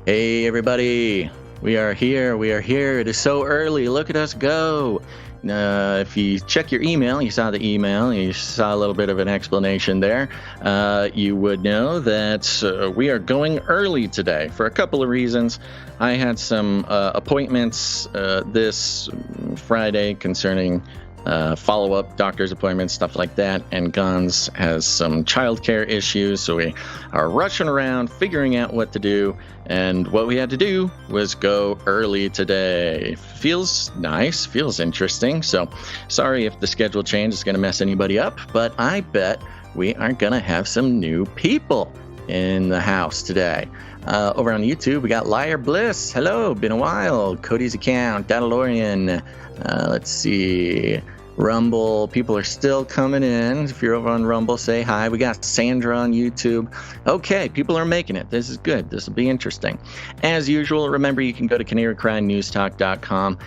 Hey everybody, we are here. It is so early. Look at us go. If you check your email, you saw the email, you saw a little bit of an explanation there. You would know that we are going early today for a couple of reasons. I had some appointments this Friday concerning follow-up doctor's appointments, stuff like that, and Gons has some childcare issues, so we are rushing around figuring out what to do, and what we had to do was go early today. Feels nice, feels interesting, so sorry if the schedule change is going to mess anybody up, but I bet we are going to have some new people in the house today. Over on YouTube, we got Liar Bliss. Hello, been a while. Cody's account, Datalorian. Let's see. Rumble, people are still coming in. If you're over on Rumble, say hi. We got Sandra on YouTube. Okay, people are making it. This is good. This will be interesting. As usual, remember you can go to canarycrimenewstalk.com.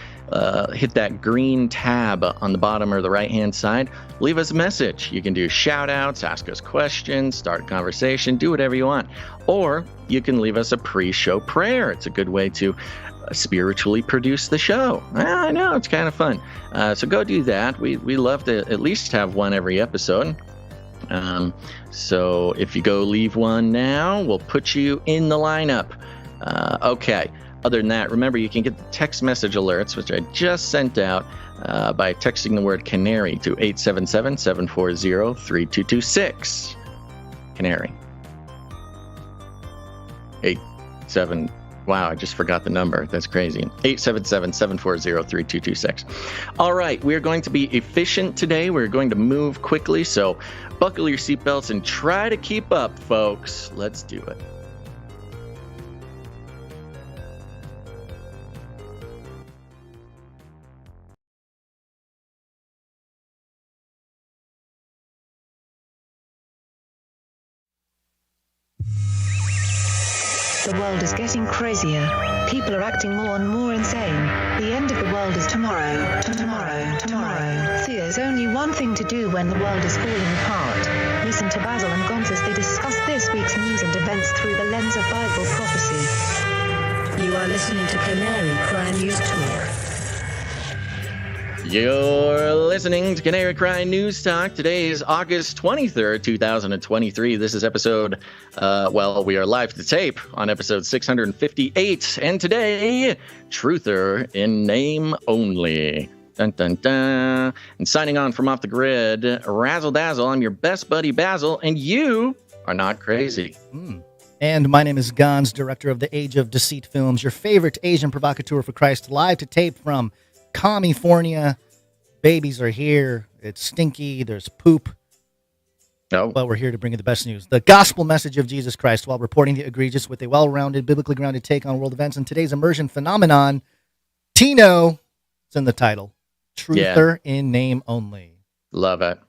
Hit that green tab on the bottom or the right-hand side. Leave us a message. You can do shout-outs, ask us questions, start a conversation, do whatever you want. Or you can leave us a pre-show prayer. It's a good way to spiritually produce the show. I know, it's kind of fun. So go do that. We love to at least have one every episode. So if you go leave one now, we'll put you in the lineup. Okay. Other than that, remember you can get the text message alerts, which I just sent out by texting the word Canary to 877-740-3226. Canary. 87. Wow, I just forgot the number. That's crazy. 877-740-3226. All right, we're going to be efficient today. We're going to move quickly, so buckle your seatbelts and try to keep up, folks. Let's do it. The world is getting crazier. People are acting more and more insane. The end of the world is tomorrow. Tomorrow. There's only one thing to do when the world is falling apart. Listen to Basil and Gons as they discuss this week's news and events through the lens of Bible prophecy. You are listening to Canary Crime News Talk. You're listening to Canary Cry News Talk. Today is August 23rd, 2023. This is episode, we are live to tape on episode 658. And today, Truther in name only. Dun, dun, dun. And signing on from off the grid, Razzle Dazzle. I'm your best buddy, Basil, and you are not crazy. And my name is Gons, director of the Age of Deceit Films, your favorite Asian provocateur for Christ, live to tape from California. Babies are here. It's stinky. There's poop. No. But we're here to bring you the best news. The gospel message of Jesus Christ while reporting the egregious with a well-rounded, biblically grounded take on world events. And today's immersion phenomenon, TINO, it's in the title. Truther in name only. Love it.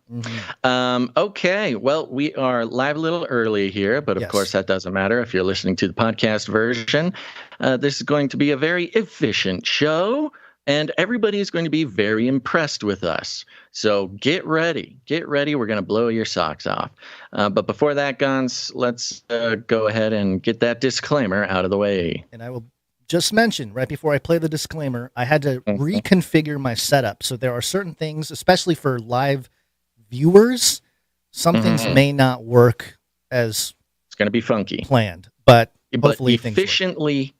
Okay. Well, we are live a little early here, but of course that doesn't matter if you're listening to the podcast version. This is going to be a very efficient show. And everybody is going to be very impressed with us. So get ready. We're going to blow your socks off. But before that, Gons, let's go ahead and get that disclaimer out of the way. And I will just mention, right before I play the disclaimer, I had to reconfigure my setup. So there are certain things, especially for live viewers, some things may not work as it's going to be funky planned. But hopefully efficiently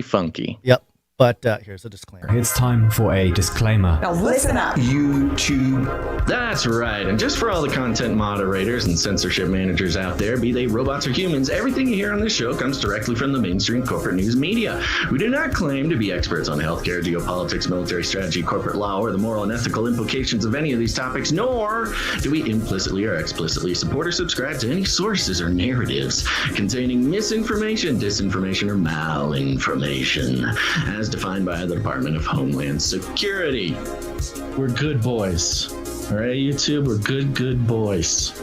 funky. Yep. But here's a disclaimer. It's time for a disclaimer. Now listen up. YouTube. That's right. And just for all the content moderators and censorship managers out there, be they robots or humans, everything you hear on this show comes directly from the mainstream corporate news media. We do not claim to be experts on healthcare, geopolitics, military strategy, corporate law, or the moral and ethical implications of any of these topics, nor do we implicitly or explicitly support or subscribe to any sources or narratives containing misinformation, disinformation, or malinformation, as defined by the Department of Homeland Security. We're good boys. All right, YouTube, we're good boys.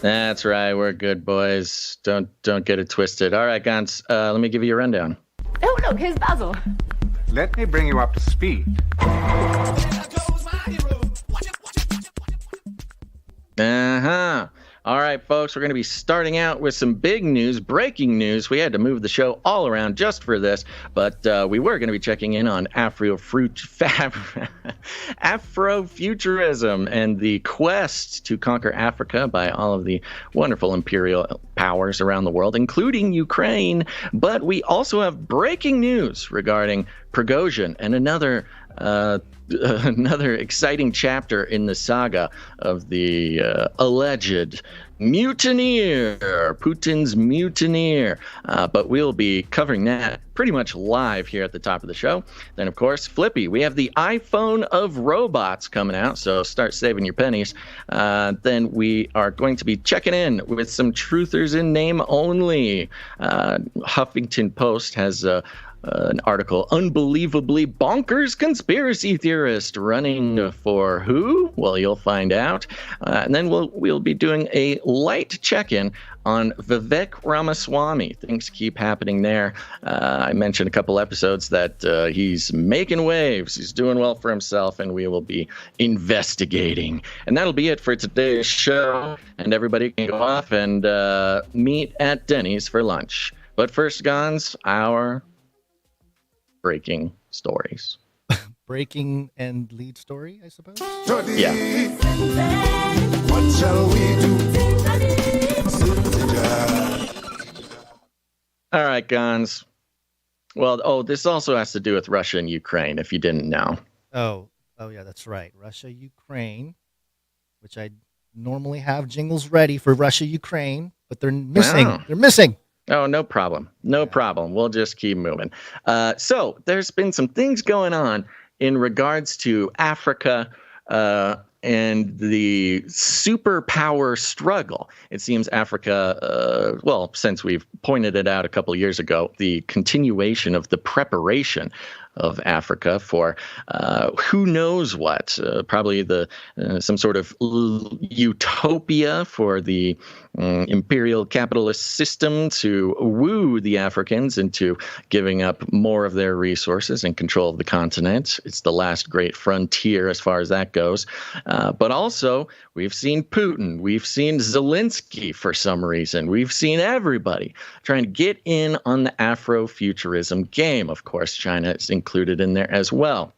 That's right, we're good boys. Don't get it twisted. All right, Gons, let me give you a rundown. Oh, look, here's Basil. Let me bring you up to speed. All right, folks, we're going to be starting out with some big news, breaking news. We had to move the show all around just for this, but we were going to be checking in on Afro-Futurism and the quest to conquer Africa by all of the wonderful imperial powers around the world, including Ukraine. But we also have breaking news regarding Prigozhin and another exciting chapter in the saga of the alleged mutineer, Putin's mutineer. But we'll be covering that pretty much live here at the top of the show. Then, of course, Flippy. We have the iPhone of robots coming out, so start saving your pennies. Then we are going to be checking in with some truthers in name only. Huffington Post has an article, unbelievably bonkers conspiracy theorist running for who? Well, you'll find out. And then we'll be doing a light check-in on Vivek Ramaswamy. Things keep happening there. I mentioned a couple episodes that he's making waves. He's doing well for himself, and we will be investigating. And that'll be it for today's show. And everybody can go off and meet at Denny's for lunch. But first, Gons, our breaking stories. Breaking and lead story, I suppose? Yeah. What shall we do? All right, Gons. Well, this also has to do with Russia and Ukraine, if you didn't know. Oh, yeah, that's right. Russia, Ukraine, which I normally have jingles ready for Russia, Ukraine, but they're missing. Wow. They're missing. Oh, no problem. No problem. We'll just keep moving. So there's been some things going on in regards to Africa and the superpower struggle. It seems Africa, since we've pointed it out a couple of years ago, the continuation of the preparation of Africa for who knows what, probably some sort of utopia for the imperial capitalist system to woo the Africans into giving up more of their resources and control of the continent. It's the last great frontier as far as that goes. But also, we've seen Putin. We've seen Zelenskyy for some reason. We've seen everybody trying to get in on the Afro-Futurism game. Of course, China is included in there as well.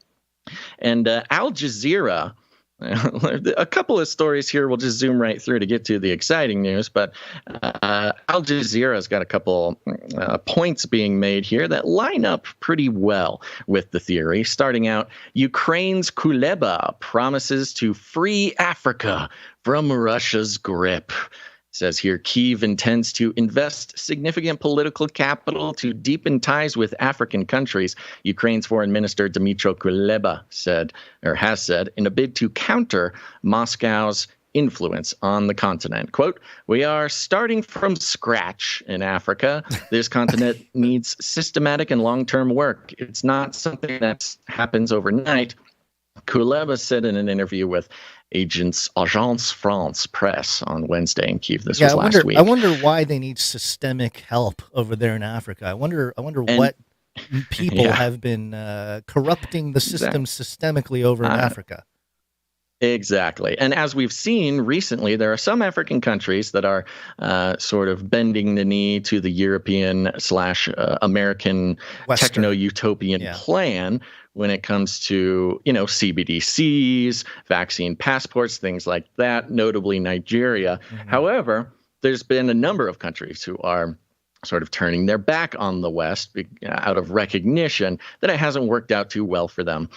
And Al Jazeera, a couple of stories here, we'll just zoom right through to get to the exciting news, but Al Jazeera's got a couple points being made here that line up pretty well with the theory. Starting out, Ukraine's Kuleba promises to free Africa from Russia's grip. Says here, Kyiv intends to invest significant political capital to deepen ties with African countries, Ukraine's foreign minister Dmytro Kuleba has said, in a bid to counter Moscow's influence on the continent. Quote, "We are starting from scratch in Africa. This continent needs systematic and long-term work. It's not something that happens overnight." Kuleba said in an interview with Agence France Press on Wednesday in Kyiv. This was last week. I wonder why they need systemic help over there in Africa. I wonder what people have been corrupting the system systemically over in Africa. Exactly. And as we've seen recently, there are some African countries that are sort of bending the knee to the European/American techno-utopian plan when it comes to, CBDCs, vaccine passports, things like that, notably Nigeria. Mm-hmm. However, there's been a number of countries who are sort of turning their back on the West out of recognition that it hasn't worked out too well for them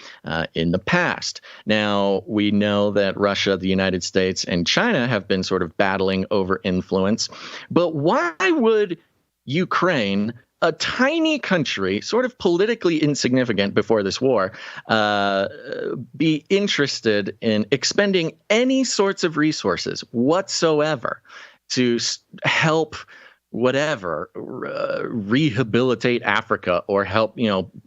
in the past. Now, we know that Russia, the United States, and China have been sort of battling over influence. But why would Ukraine, a tiny country, sort of politically insignificant before this war, be interested in expending any sorts of resources whatsoever to help rehabilitate Africa or help,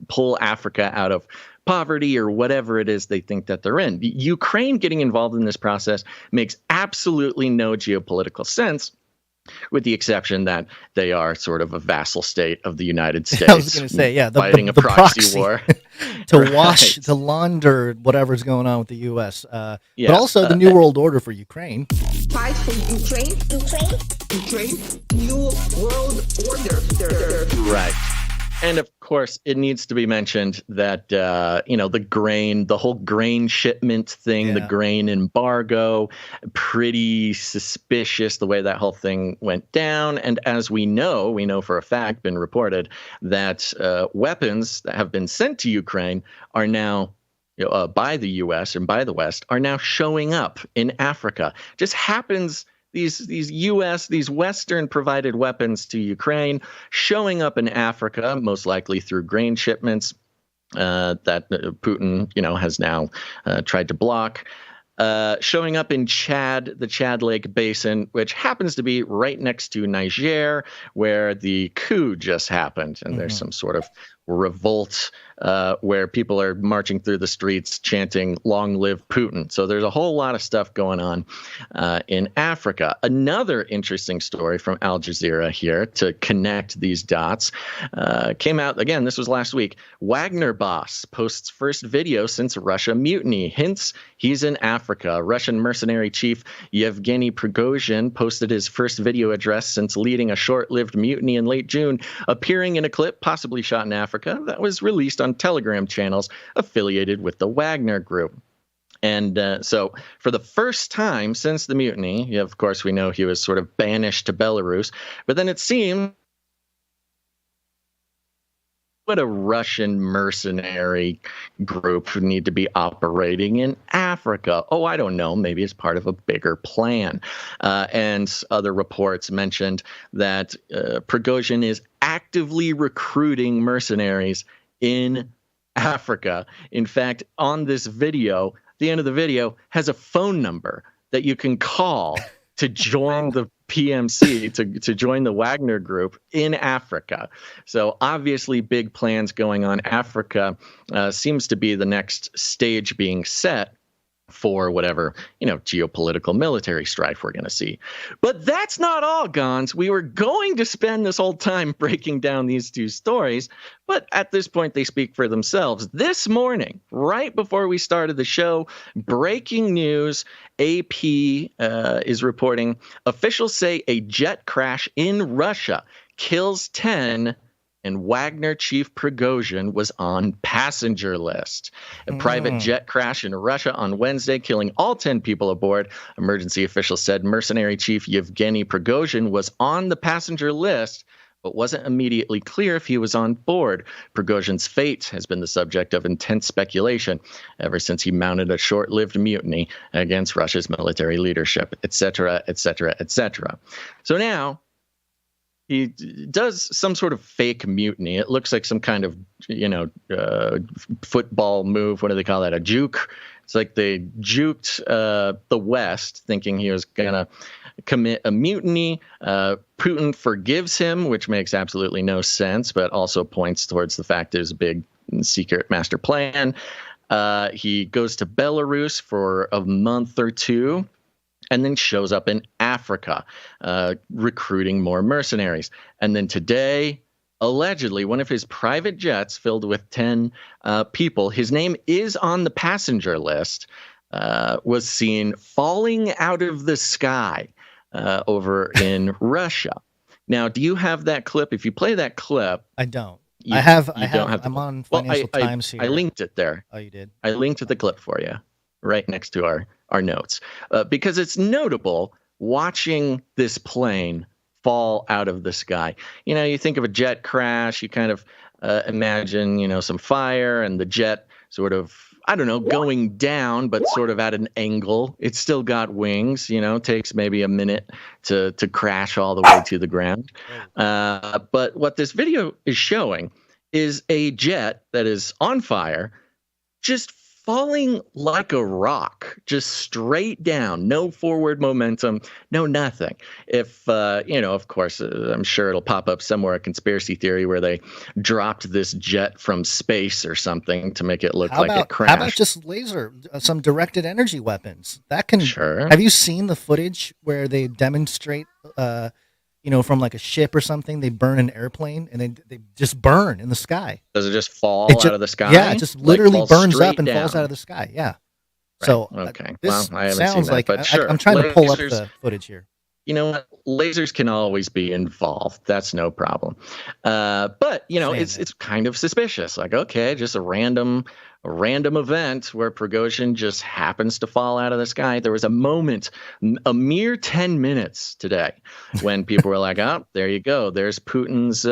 pull Africa out of poverty or whatever it is they think that they're in? Ukraine getting involved in this process makes absolutely no geopolitical sense, with the exception that they are sort of a vassal state of the United States. I was going to say, fighting a proxy war to launder whatever's going on with the U.S. But also the New World Order for Ukraine. fight for Ukraine, new world order. Right. And of course, it needs to be mentioned that, the whole grain shipment thing, the grain embargo, pretty suspicious the way that whole thing went down. And as we know for a fact, been reported that weapons that have been sent to Ukraine are now by the U.S. and by the West are now showing up in Africa. Just happens. These Western provided weapons to Ukraine showing up in Africa, most likely through grain shipments that Putin, has now tried to block. Showing up in Chad, the Chad Lake Basin, which happens to be right next to Niger, where the coup just happened. And there's some sort of revolt where people are marching through the streets chanting "Long live Putin." So there's a whole lot of stuff going on in Africa. Another interesting story from Al Jazeera here to connect these dots came out again. This was last week. Wagner boss posts first video since Russia mutiny. Hints he's in Africa. Russian mercenary chief Yevgeny Prigozhin posted his first video address since leading a short-lived mutiny in late June, appearing in a clip possibly shot in Africa that was released on Telegram channels affiliated with the Wagner group. And so for the first time since the mutiny, of course, we know he was sort of banished to Belarus, but then it seemed what a Russian mercenary group would need to be operating in Africa. Oh, I don't know. Maybe it's part of a bigger plan. And other reports mentioned that Prigozhin is actively recruiting mercenaries in Africa. In fact, on this video, the end of the video has a phone number that you can call to join the PMC, to join the Wagner group in Africa. So obviously big plans going on. Africa seems to be the next stage being set for whatever, geopolitical military strife we're going to see. But that's not all, Gons. We were going to spend this whole time breaking down these two stories, but at this point, they speak for themselves. This morning, right before we started the show, breaking news, AP is reporting officials say a jet crash in Russia kills 10 and Wagner chief Prigozhin was on passenger list. A private jet crash in Russia on Wednesday, killing all 10 people aboard. Emergency officials said mercenary chief Yevgeny Prigozhin was on the passenger list, but wasn't immediately clear if he was on board. Prigozhin's fate has been the subject of intense speculation ever since he mounted a short-lived mutiny against Russia's military leadership, etc., etc., etc. So now, he does some sort of fake mutiny. It looks like some kind of, football move. What do they call that? A juke. It's like they juked the West, thinking he was going to commit a mutiny. Putin forgives him, which makes absolutely no sense, but also points towards the fact there's a big secret master plan. He goes to Belarus for a month or two, and then shows up in Africa, recruiting more mercenaries. And then today, allegedly, one of his private jets filled with 10 people, his name is on the passenger list, was seen falling out of the sky over in Russia. Now, do you have that clip? If you play that clip... I don't. I'm on Financial Times here. I linked it there. Oh, you did? I linked the clip for you right next to our notes, because it's notable watching this plane fall out of the sky. You think of a jet crash, you kind of imagine, some fire and the jet sort of, going down, but sort of at an angle. It's still got wings, takes maybe a minute to crash all the way to the ground. But what this video is showing is a jet that is on fire, just falling like a rock, just straight down, no forward momentum, no nothing. If, of course, I'm sure it'll pop up somewhere, a conspiracy theory where they dropped this jet from space or something to make it look like it crashed. How about just laser, some directed energy weapons? That can. Sure. Have you seen the footage where they demonstrate, from like a ship or something, they burn an airplane and they just burn in the sky? Does it just fall out of the sky? Yeah, it just literally burns up and falls out of the sky. Yeah. So Okay. this Well, I haven't seen sounds that, like but sure. I'm trying to pull up Lasers- the footage here. You know what? Lasers can always be involved. That's no problem. But it's kind of suspicious. Like, okay, just a random event where Prigozhin just happens to fall out of the sky. There was a moment, a mere 10 minutes today, when people were like, "Oh, there you go. There's Putin's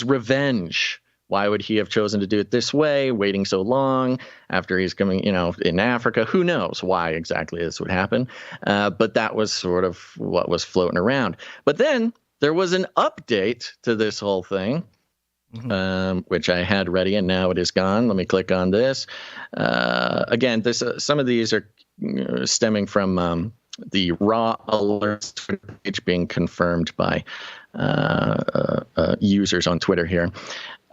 revenge. Why would he have chosen to do it this way, waiting so long after he's coming, in Africa? Who knows why exactly this would happen?" But that was sort of what was floating around. But then there was an update to this whole thing, which I had ready, and now it is gone. Let me click on this. Again, some of these are stemming from the raw alerts page being confirmed by users on Twitter here.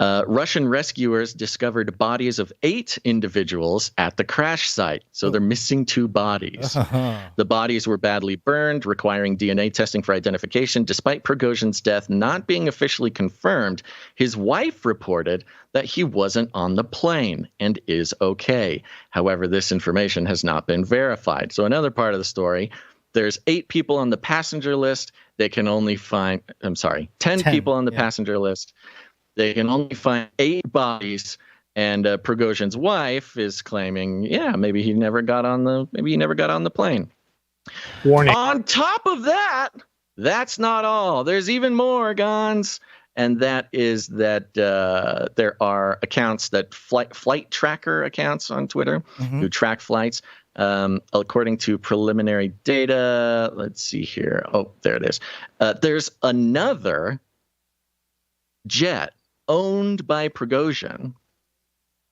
Russian rescuers discovered bodies of 8 individuals at the crash site. So they're missing 2 bodies. The bodies were badly burned, requiring DNA testing for identification. Despite Prigozhin's death not being officially confirmed, his wife reported that he wasn't on the plane and is okay. However, this information has not been verified. So another part of the story, there's 8 people on the passenger list. They can only find, 10 people on the passenger list. They can only find 8 bodies, and Prigozhin's wife is claiming, maybe he never got on the plane. Warning. On top of that, that's not all. There's even more, Gons, and that is that there are accounts that flight tracker accounts on Twitter who track flights. According to preliminary data, let's see here. Oh, there it is. There's another jet owned by Prigozhin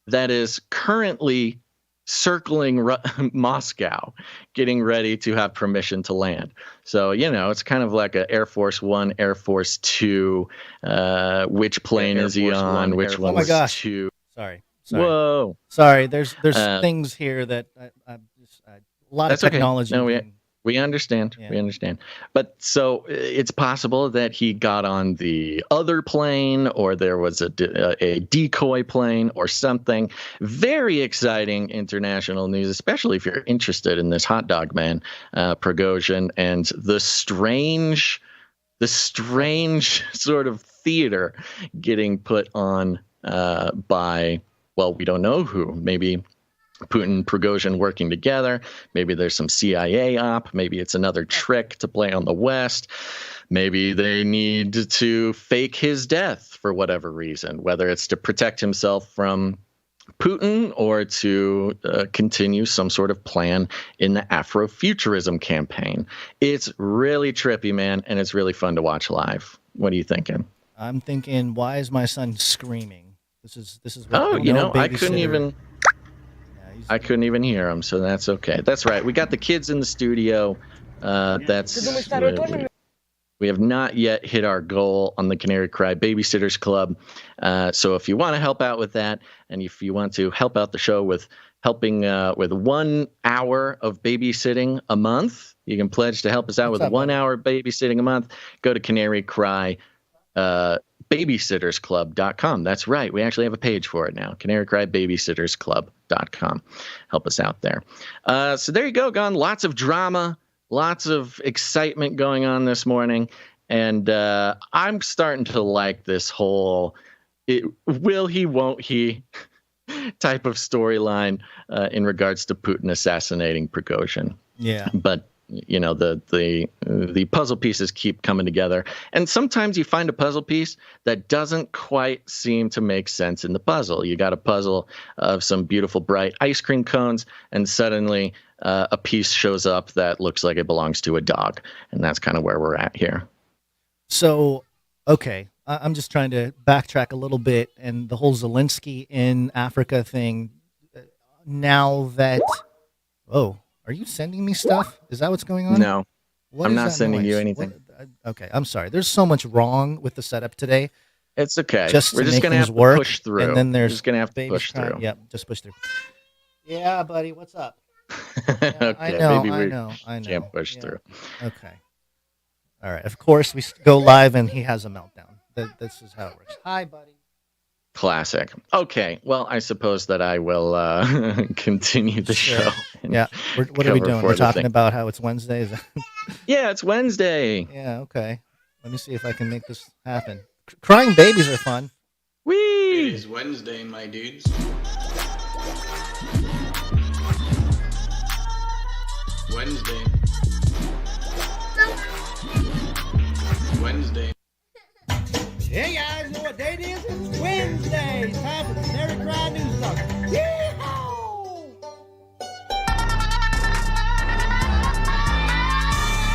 that is currently circling Moscow, getting ready to have permission to land. So, it's kind of like a Air Force One, Air Force Two. Which plane is he on? Which one? Oh my gosh! Two? Sorry. Whoa! Sorry. There's things here that a lot of technology. Okay. No, we understand. Yeah. We understand. But so it's possible that he got on the other plane, or there was a decoy plane or something. Very exciting international news, especially if you're interested in this hot dog man, Prigozhin, and the strange sort of theater getting put on by, well, we don't know who. Maybe Putin, Prigozhin working together. Maybe there's some CIA op. Maybe it's another trick to play on the West. Maybe they need to fake his death for whatever reason, whether it's to protect himself from Putin or to continue some sort of plan in the AFRO-FUTURISM campaign. It's really trippy, man, and it's really fun to watch live. What are you thinking? I'm thinking, why is my son screaming? This is what I couldn't even hear him, so that's okay. That's right. We got the kids in the studio. We have not yet hit our goal on the Canary Cry Babysitters Club. So if you want to help out with that, and if you want to help out the show with helping with 1 hour of babysitting a month, you can pledge to help us out with 1 hour babysitting a month. Go to Canary Cry babysittersclub.com. That's right. We actually have a page for it now. canarycrybabysittersclub.com. Help us out there. So there you go, Gon. Lots of drama, lots of excitement going on this morning. And I'm starting to like this whole will he, won't he type of storyline in regards to Putin assassinating Prigozhin. Yeah. But the puzzle pieces keep coming together, and sometimes you find a puzzle piece that doesn't quite seem to make sense in the puzzle. You got a puzzle of some beautiful bright ice cream cones, and suddenly a piece shows up that looks like it belongs to a dog, and that's kind of where we're at here. So, okay, I'm just trying to backtrack a little bit, and the whole Zelenskyy in Africa thing. Now that, are you sending me stuff? Is that what's going on? No, I'm not sending you anything. Okay, I'm sorry. There's so much wrong with the setup today. It's okay. We're just going to have to push through. And then there's just going to have to push through. Yep, just push through. Yeah, buddy, what's up? Okay, I know. Can't push through. Okay. All right. Of course, we go live and he has a meltdown. This is how it works. Hi, buddy. Classic. Okay, well, I suppose that I will continue the show. Yeah. What are we doing? We're talking about how it's Wednesday? Is that... Yeah, it's Wednesday. Yeah, okay. Let me see if I can make this happen. Crying babies are fun. Whee! It is Wednesday, my dudes. Wednesday. Wednesday. Hey guys, know what day it is? It's Wednesday. It's time for the Canary Cry News Talk. Yeehaw!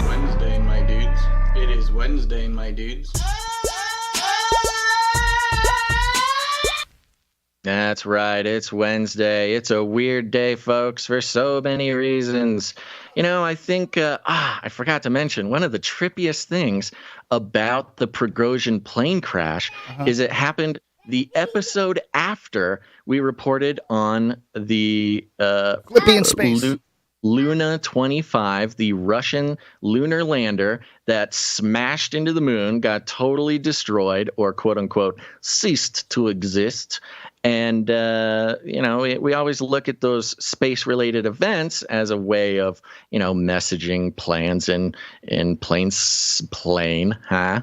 Wednesday, my dudes. It is Wednesday, my dudes. That's right. It's Wednesday. It's a weird day, folks, for so many reasons. You know, I think, I forgot to mention, one of the trippiest things about the Prigozhin plane crash is it happened the episode after we reported on the FLIPPY in space. Luna 25, the Russian lunar lander that smashed into the moon, got totally destroyed, or quote unquote ceased to exist. And, we always look at those space related events as a way of, messaging plans in plain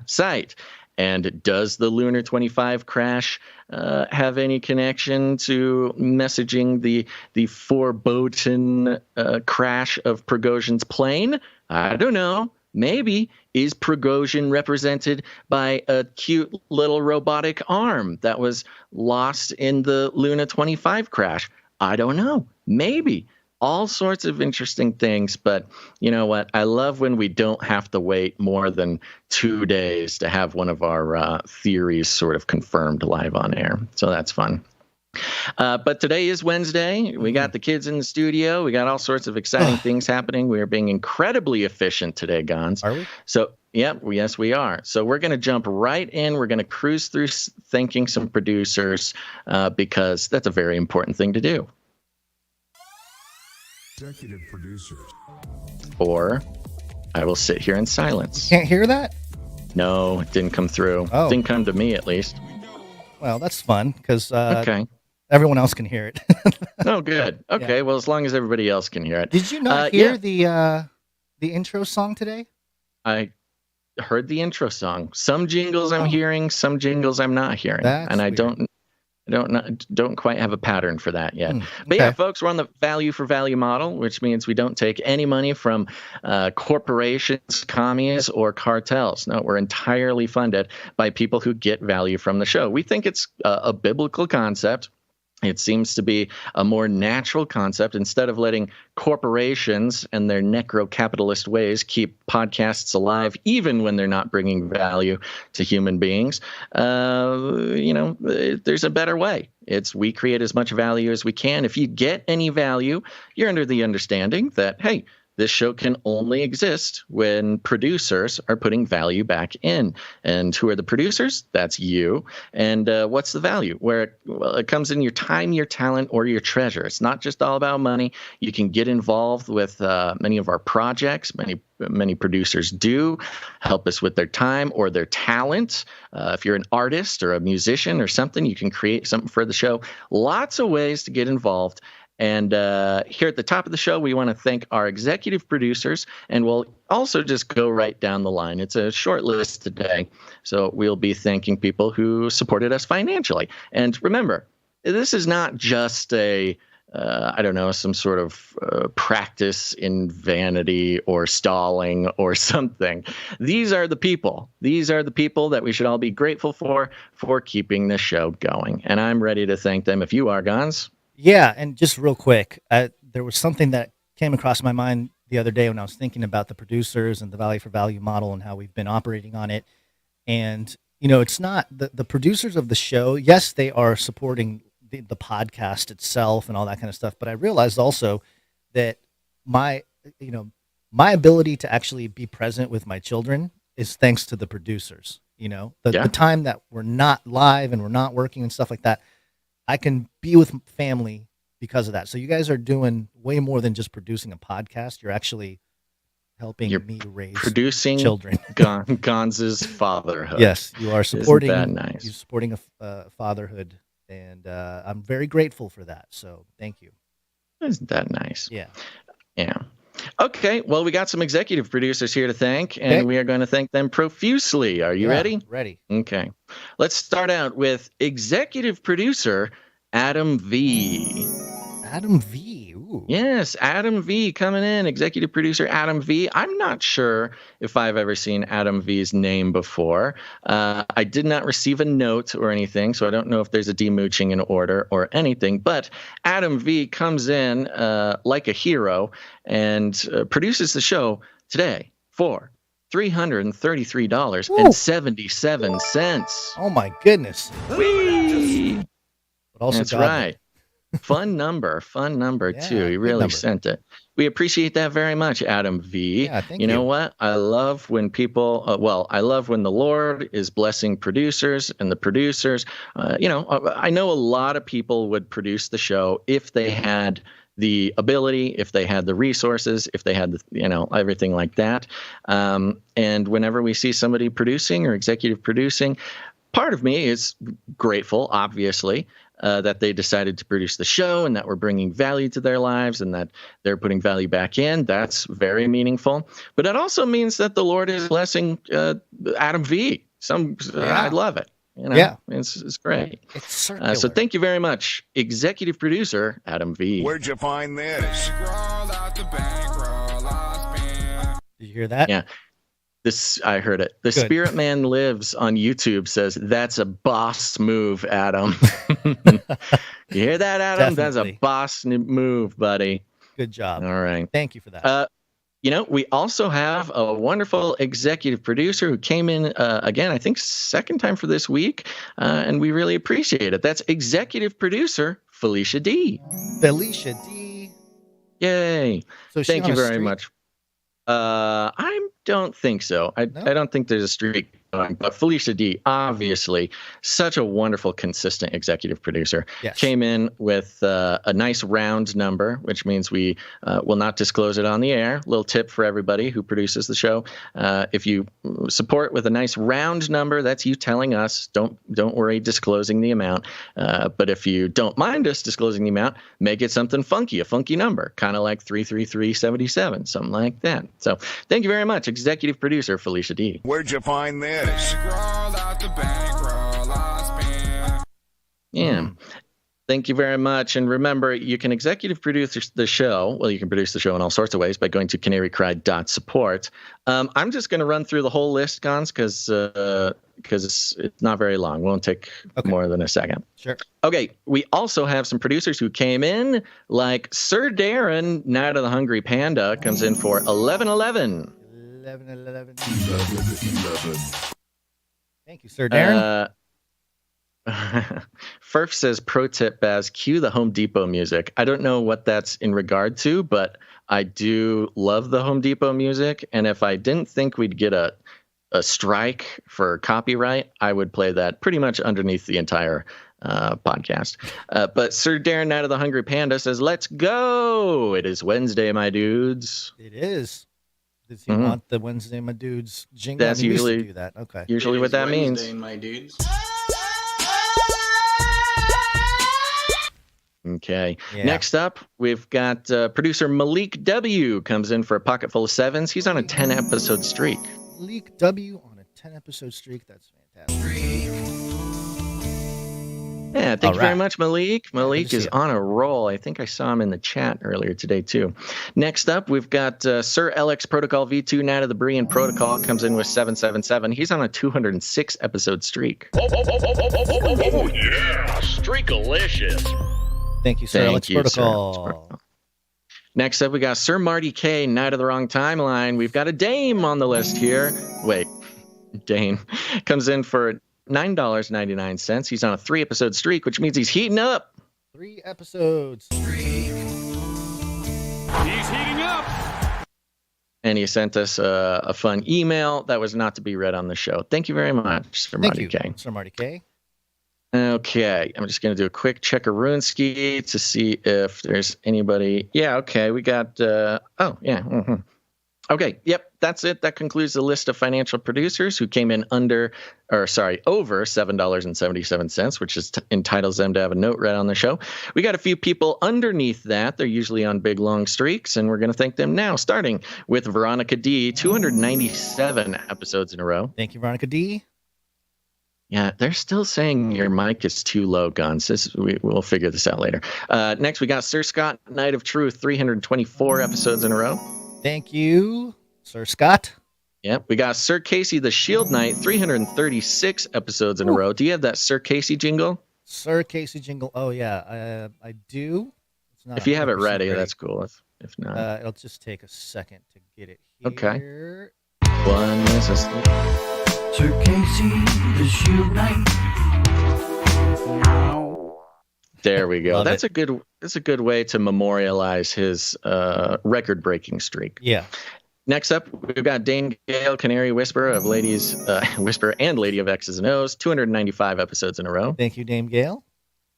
sight. And does the Lunar 25 crash have any connection to messaging the foreboding crash of Prigozhin's plane? I don't know. Maybe. Is Prigozhin represented by a cute little robotic arm that was lost in the Luna 25 crash? I don't know. Maybe. All sorts of interesting things, but you know what? I love when we don't have to wait more than 2 days to have one of our theories sort of confirmed live on air. So that's fun. But today is Wednesday. We got the kids in the studio. We got all sorts of exciting things happening. We are being incredibly efficient today, Gons. Are we? So, yes, we are. So we're going to jump right in. We're going to cruise through thanking some producers because that's a very important thing to do. Executive producers. Or I will sit here in silence. Can't hear that? No, it didn't come through. Oh. Didn't come to me, at least. Well, that's fun because Okay. everyone else can hear it. Oh, good. Okay, well, as long as everybody else can hear it. Did you not hear the intro song today? I heard the intro song. Some jingles I'm hearing, some jingles I'm not hearing. That's and I weird. don't quite have a pattern for that yet. Okay. But yeah, folks, we're on the value for value model, which means we don't take any money from corporations, commies, or cartels. No, we're entirely funded by people who get value from the show. We think it's a biblical concept. It seems to be a more natural concept. Instead of letting corporations and their necro-capitalist ways keep podcasts alive, even when they're not bringing value to human beings, there's a better way. It's we create as much value as we can. If you get any value, you're under the understanding that, hey, this show can only exist when producers are putting value back in. And who are the producers? That's you. And what's the value? It comes in your time, your talent, or your treasure. It's not just all about money. You can get involved with many of our projects. Many producers do help us with their time or their talent. If you're an artist or a musician or something, you can create something for the show. Lots of ways to get involved. And here at the top of the show, we want to thank our executive producers, and we'll also just go right down the line. It's a short list today, so we'll be thanking people who supported us financially. And remember, this is not just some sort of practice in vanity or stalling or something. These are the people. These are the people that we should all be grateful for keeping the show going. And I'm ready to thank them if you are, Gons. Yeah, and just real quick, there was something that came across my mind the other day when I was thinking about the producers and the value for value model and how we've been operating on it. And, it's not the producers of the show. Yes, they are supporting the podcast itself and all that kind of stuff. But I realized also that my ability to actually be present with my children is thanks to the producers. The time that we're not live and we're not working and stuff like that, I can be with family because of that. So you guys are doing way more than just producing a podcast. You're actually helping me raise producing children. Gonz's fatherhood. Yes, you are supporting. Isn't that nice? You're supporting a fatherhood And I'm very grateful for that. So thank you. Isn't that nice? Yeah. Yeah. Okay. Well, we got some executive producers here to thank, and Okay. we are going to thank them profusely. Are you ready? Ready. Okay. Let's start out with executive producer Adam V. Adam V. Ooh. Yes, Adam V coming in, executive producer Adam V. I'm not sure if I've ever seen Adam V's name before. I did not receive a note or anything, so I don't know if there's a demooching in order or anything. But Adam V comes in like a hero and produces the show today for $333.77. Oh my goodness. Whee! But also That's godly. right. Fun number Yeah, too. He good really number. sent it. We appreciate that very much, Adam V. Yeah, thank You know you. what? I love when people, I love when the Lord is blessing producers and the producers. I know a lot of people would produce the show if they had the ability, if they had the resources, if they had the, everything like that. And whenever we see somebody producing or executive producing, part of me is grateful, obviously, that they decided to produce the show and that we're bringing value to their lives and that they're putting value back in. That's very meaningful. But it also means that the Lord is blessing Adam V. I love it. Yeah. It's great. It's circular. So thank you very much, executive producer Adam V. Where'd you find this? Did you hear that? Yeah. I heard it. The Good. Spirit Man Lives on YouTube says that's a boss move, Adam. You hear that, Adam? That's a Definitely. boss move, buddy. Good job. All right. Thank you for that. We also have a wonderful executive producer who came in again, I think second time for this week, and we really appreciate it. That's executive producer Felicia D. Felicia D. Yay. So is she Thank on you a very streak? much. I don't think so. I don't think there's a streak going, but Felicia D, obviously, such a wonderful, consistent executive producer. Yes. Came in with a nice round number, which means we will not disclose it on the air. Little tip for everybody who produces the show: if you support with a nice round number, that's you telling us. Don't worry disclosing the amount. But if you don't mind us disclosing the amount, make it something funky, a funky number, kind of like 33377, something like that. So thank you very much, executive producer Felicia D. Where'd you find this? Yeah. Thank you very much. And remember, you can executive produce the show. Well, you can produce the show in all sorts of ways by going to canarycried.support. I'm just going to run through the whole list, Gons, because it's not very long. Won't take more than a second. Sure. Okay. We also have some producers who came in, like Sir Darren, Night of the Hungry Panda, comes in for 1111. 11. Thank you, Sir Darren. Furf says, pro tip, Baz, cue the Home Depot music. I don't know what that's in regard to, but I do love the Home Depot music. And if I didn't think we'd get a strike for copyright, I would play that pretty much underneath the entire podcast. But Sir Darren, Night of the Hungry Panda, says, let's go. It is Wednesday, my dudes. It is. Does he want the Wednesday, my dudes jingle? That's I mean, we used to usually do that. Okay. Usually It what is that Wednesday, means. my dudes. Okay. Yeah. Next up, we've got producer Malik W. comes in for a pocket full of sevens. He's on a 10-episode streak. Malik W. on a 10-episode streak. That's fantastic. Yeah, thank you very right. much, Malik. Malik see is you. on a roll. I think I saw him in the chat earlier today, too. Next up, we've got Sir LX Protocol V2, Night of the Brian Protocol, comes in with 777. He's on a 206-episode streak. Oh, yeah, streakalicious. Thank you, Sir Alex Protocol. Next up, we got Sir Marty K, Night of the Wrong Timeline. We've got a Dame on the list here. Wait, Dane comes in for $9.99. He's on a 3-episode streak, which means he's heating up. 3 episodes. He's heating up. And he sent us a fun email that was not to be read on the show. Thank you very much, Sir Marty K. Sir Marty K. Okay, I'm just going to do a quick checkarooski to see if there's anybody. Yeah, okay, we got. Okay, yep, that's it. That concludes the list of financial producers who came in over $7.77, which entitles them to have a note read on the show. We got a few people underneath that. They're usually on big, long streaks, and we're going to thank them now, starting with Veronica D, 297 episodes in a row. Thank you, Veronica D. Yeah, they're still saying your mic is too low, Guns. We'll figure this out later. Next, we got Sir Scott, Knight of Truth, 324 episodes in a row. Thank you, Sir Scott. Yep, we got Sir Casey, the Shield Knight, 336 episodes in a row. Do you have that Sir Casey jingle? Sir Casey jingle. Oh, yeah, I do. It's not if you have it ready, ready, that's cool. If not, it'll just take a second to get it here. Okay. One is a Sir Casey, the Shield Knight. There we go. Love That's it. a good way to memorialize his record-breaking streak. Yeah. Next up, we've got Dane Gale, Canary Whisperer of Whisperer and Lady of X's and O's, 295 episodes in a row. Thank you, Dame Gale.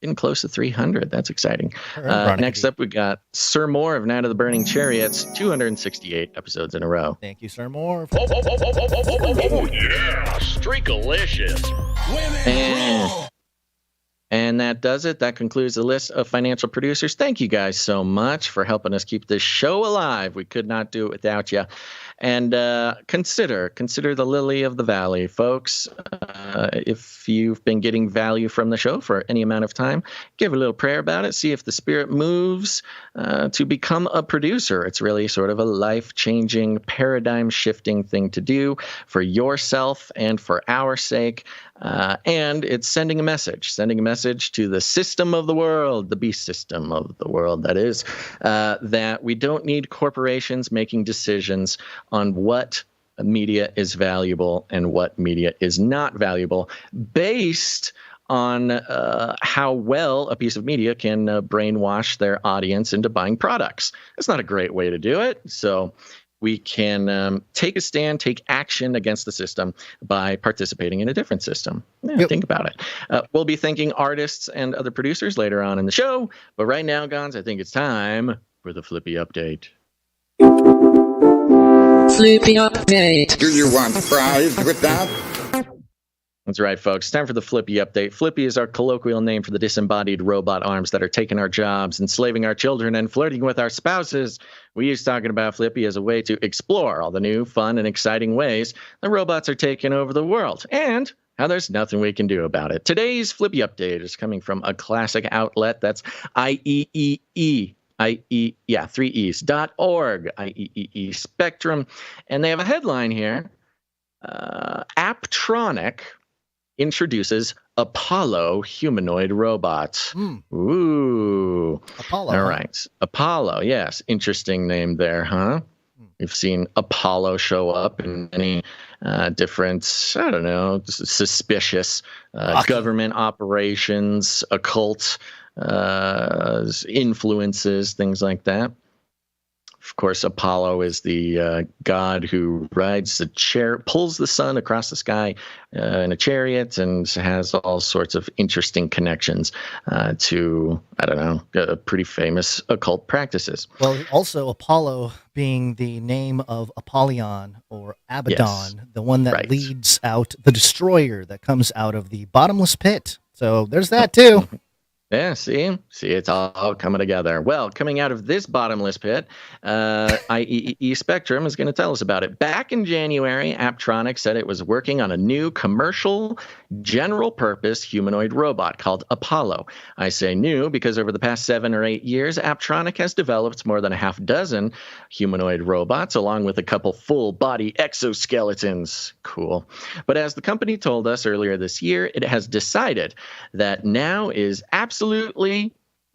Getting close to 300. That's exciting. Veronica Next D. up, we got Sir Moore of Night of the Burning Chariots, 268 episodes in a row. Thank you, Sir Moore. Oh, yeah, Streakalicious. And that does it. That concludes the list of financial producers. Thank you guys so much for helping us keep this show alive. We could not do it without you. And consider the lily of the valley, folks. If you've been getting value from the show for any amount of time, give a little prayer about it. See if the spirit moves to become a producer. It's really sort of a life-changing, paradigm-shifting thing to do for yourself and for our sake. And it's sending a message to the system of the world, the beast system of the world, that is, that we don't need corporations making decisions on what media is valuable and what media is not valuable based on how well a piece of media can brainwash their audience into buying products. That's not a great way to do it. So we can take a stand, take action against the system by participating in a different system. Yeah, Think about it. We'll be thanking artists and other producers later on in the show. But right now, Gons, I think it's time for the Flippy Update. Flippy Update. Do you want fries with that? That's right, folks. Time for the Flippy Update. Flippy is our colloquial name for the disembodied robot arms that are taking our jobs, enslaving our children, and flirting with our spouses. We use talking about Flippy as a way to explore all the new, fun, and exciting ways the robots are taking over the world, and how there's nothing we can do about it. Today's Flippy Update is coming from a classic outlet. That's ieee. Three E's.org, IEEE Spectrum. And they have a headline here. Apptronic introduces Apollo humanoid robots. Ooh. Apollo. All right. Apollo, yes. Interesting name there, huh? We've seen Apollo show up in many different, I don't know, suspicious government operations, occult influences, things like that. Of course, Apollo is the god who rides the pulls the sun across the sky in a chariot, and has all sorts of interesting connections to, I don't know, pretty famous occult practices. Well, also Apollo being the name of Apollyon or Abaddon, Yes. the one that leads out the destroyer that comes out of the bottomless pit. So there's that too. Yeah, see, it's all coming together. Well, coming out of this bottomless pit, IEEE Spectrum is going to tell us about it. Back in January, Apptronic said it was working on a new commercial, general-purpose humanoid robot called Apollo. I say new because over the past 7 or 8 years, Apptronic has developed more than a half dozen humanoid robots, along with a couple full-body exoskeletons. Cool. But as the company told us earlier this year, it has decided that now is absolutely,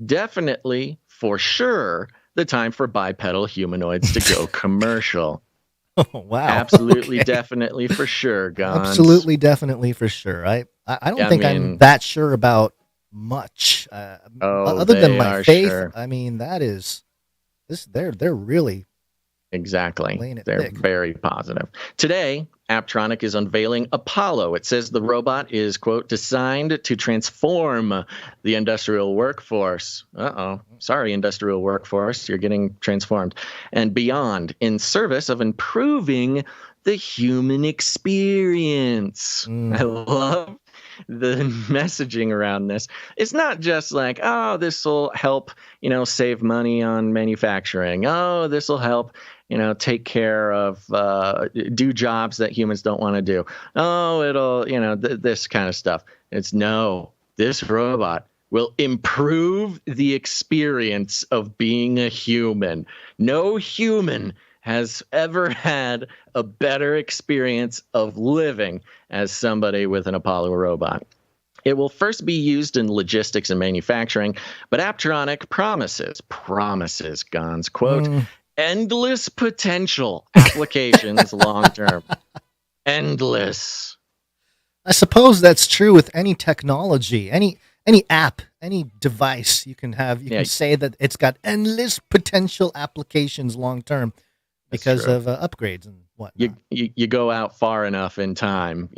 definitely, for sure, the time for bipedal humanoids to go commercial. Oh, wow. Absolutely, Okay. Definitely, for sure, Gons. Absolutely, definitely, for sure. I don't think I'm that sure about much. Other than my faith, sure. I mean, that is this. They're really Exactly. Laying it They're thick. very positive. Today, Aptronic is unveiling Apollo. It says the robot is, quote, designed to transform the industrial workforce. Sorry, industrial workforce. You're getting transformed. And beyond, in service of improving the human experience. I love the messaging around this. It's not just like, oh, this will help, save money on manufacturing. Oh, this will help, take care of, do jobs that humans don't want to do. Oh, it'll, this kind of stuff. It's no, this robot will improve the experience of being a human. No human has ever had a better experience of living as somebody with an Apollo robot. It will first be used in logistics and manufacturing, but Aptronic promises, Gons, quote, endless potential applications long-term. Endless. I suppose that's true with any technology, any app, any device you can have. You can say that it's got endless potential applications long-term. Because of upgrades and whatnot. You go out far enough in time,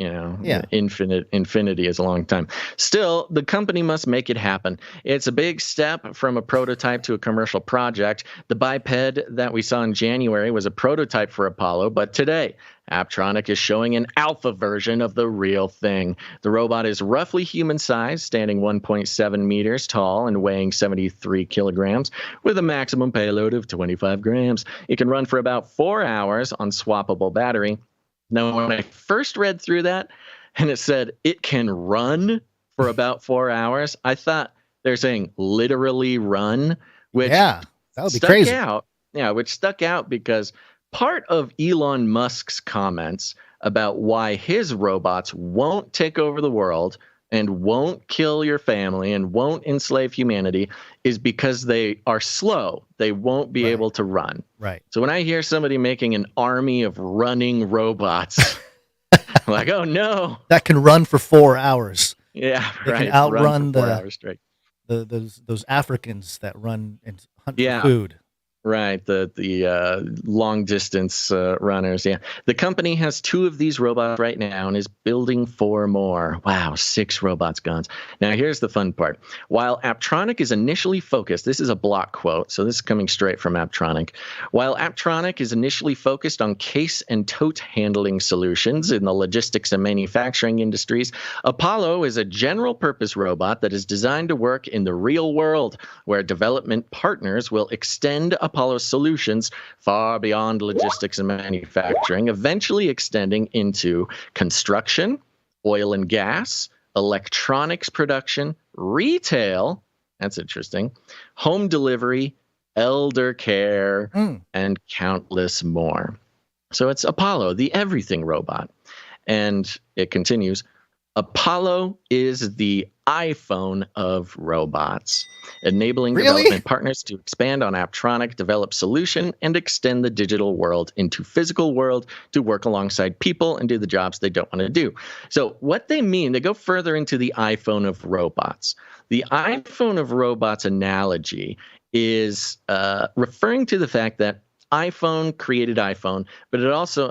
infinity is a long time. Still, the company must make it happen. It's a big step from a prototype to a commercial project. The biped that we saw in January was a prototype for Apollo, but today, Aptronic is showing an alpha version of the real thing. The robot is roughly human-sized, standing 1.7 meters tall and weighing 73 kilograms, with a maximum payload of 25 grams. It can run for about 4 hours on swappable battery. Now, when I first read through that, and it said it can run for about 4 hours, I thought they're saying literally run, which that would be crazy. Which stuck out because part of Elon Musk's comments about why his robots won't take over the world and won't kill your family and won't enslave humanity is because they are slow. They won't be able to run. Right. So when I hear somebody making an army of running robots, I'm like, oh no. That can run for 4 hours. Yeah, they right. Can outrun run for 4 hours straight. those Africans that run and hunt for food. Right, the long distance runners. Yeah, the company has 2 of these robots right now and is building 4 more. Wow, 6 robots, Guns. Now here's the fun part. While Aptronic is initially focused, this is a block quote, so this is coming straight from Aptronic. While Aptronic is initially focused on case and tote handling solutions in the logistics and manufacturing industries, Apollo is a general purpose robot that is designed to work in the real world, where development partners will extend Apollo solutions far beyond logistics and manufacturing, eventually extending into construction, oil and gas, electronics production, retail, that's interesting, home delivery, elder care, and countless more. So it's Apollo, the everything robot. And it continues, Apollo is the iPhone of robots, enabling development partners to expand on Aptronic, develop solution, and extend the digital world into physical world to work alongside people and do the jobs they don't want to do. So what they mean, they go further into the iPhone of robots. The iPhone of robots analogy is referring to the fact that Apple created iPhone, but it also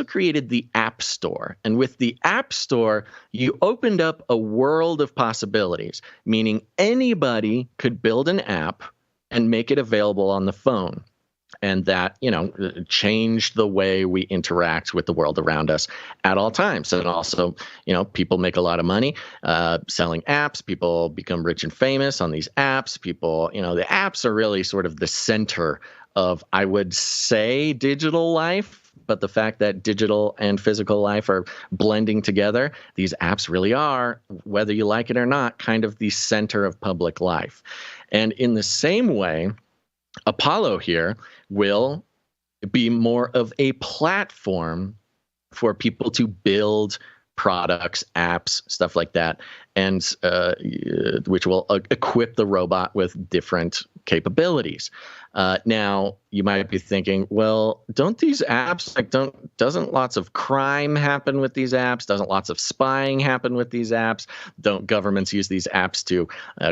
created the App Store. And with the App Store, you opened up a world of possibilities, meaning anybody could build an app and make it available on the phone. And that, changed the way we interact with the world around us at all times. And also, people make a lot of money selling apps. People become rich and famous on these apps. People, the apps are really sort of the center of, I would say, digital life. But the fact that digital and physical life are blending together, these apps really are, whether you like it or not, kind of the center of public life. And in the same way, Apollo here will be more of a platform for people to build products, apps, stuff like that, and which will equip the robot with different capabilities. Now, you might be thinking, well, don't these apps, doesn't lots of crime happen with these apps? Doesn't lots of spying happen with these apps? Don't governments use these apps to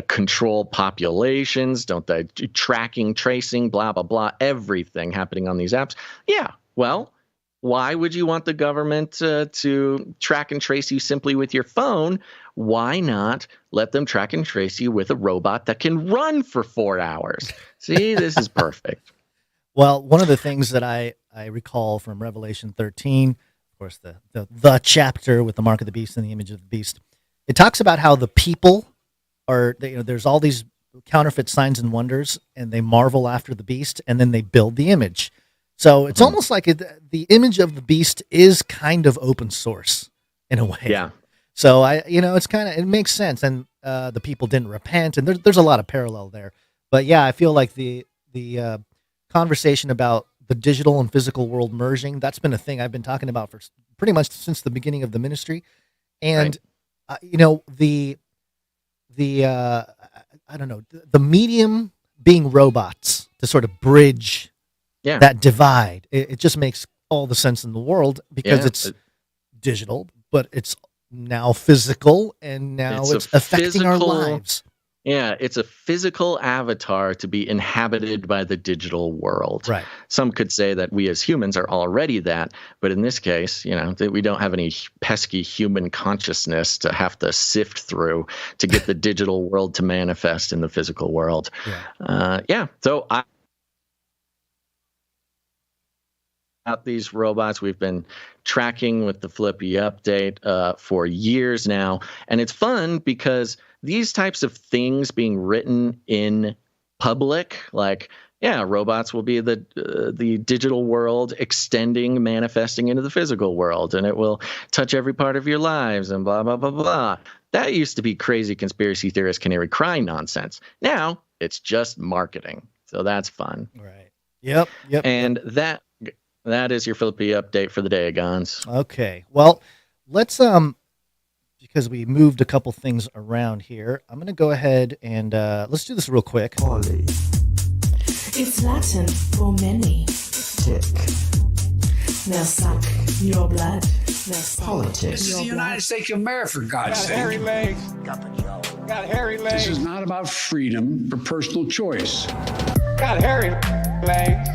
control populations? Don't they do tracking, tracing, blah, blah, blah, everything happening on these apps? Yeah, well, why would you want the government to track and trace you simply with your phone? Why not let them track and trace you with a robot that can run for 4 hours? See, this is perfect. Well, one of the things that I recall from Revelation 13, of course, the chapter with the mark of the beast and the image of the beast, it talks about how the people are, there's all these counterfeit signs and wonders, and they marvel after the beast, and then they build the image. So it's almost like the image of the beast is kind of open source in a way. Yeah. So it makes sense, and the people didn't repent, and there's a lot of parallel there. But yeah, I feel like the conversation about the digital and physical world merging, that's been a thing I've been talking about for pretty much since the beginning of the ministry, and I don't know, the medium being robots to sort of bridge. Yeah. That divide, it just makes all the sense in the world because it's digital, but it's now physical, and now it's affecting our lives. Yeah, it's a physical avatar to be inhabited by the digital world. Right. Some could say that we as humans are already that, but in this case, that we don't have any pesky human consciousness to have to sift through to get the digital world to manifest in the physical world. Yeah. So out these robots we've been tracking with the FLIPPY update for years now, and it's fun because these types of things being written in public, like robots will be the digital world extending, manifesting into the physical world, and it will touch every part of your lives and blah blah blah blah. That used to be crazy conspiracy theorist Canary crying nonsense. Now it's just marketing, so that's fun. Right. Yep. And that is your FLIPPY update for the day, Gons. Okay. Well, let's because we moved a couple things around here, I'm going to go ahead and let's do this real quick. Poly. It's Latin for many. Tick. They'll suck your blood. Politics. This is the United States of America, for God's sake. Got hairy legs. Got hairy legs. This is not about freedom for personal choice. Got hairy legs.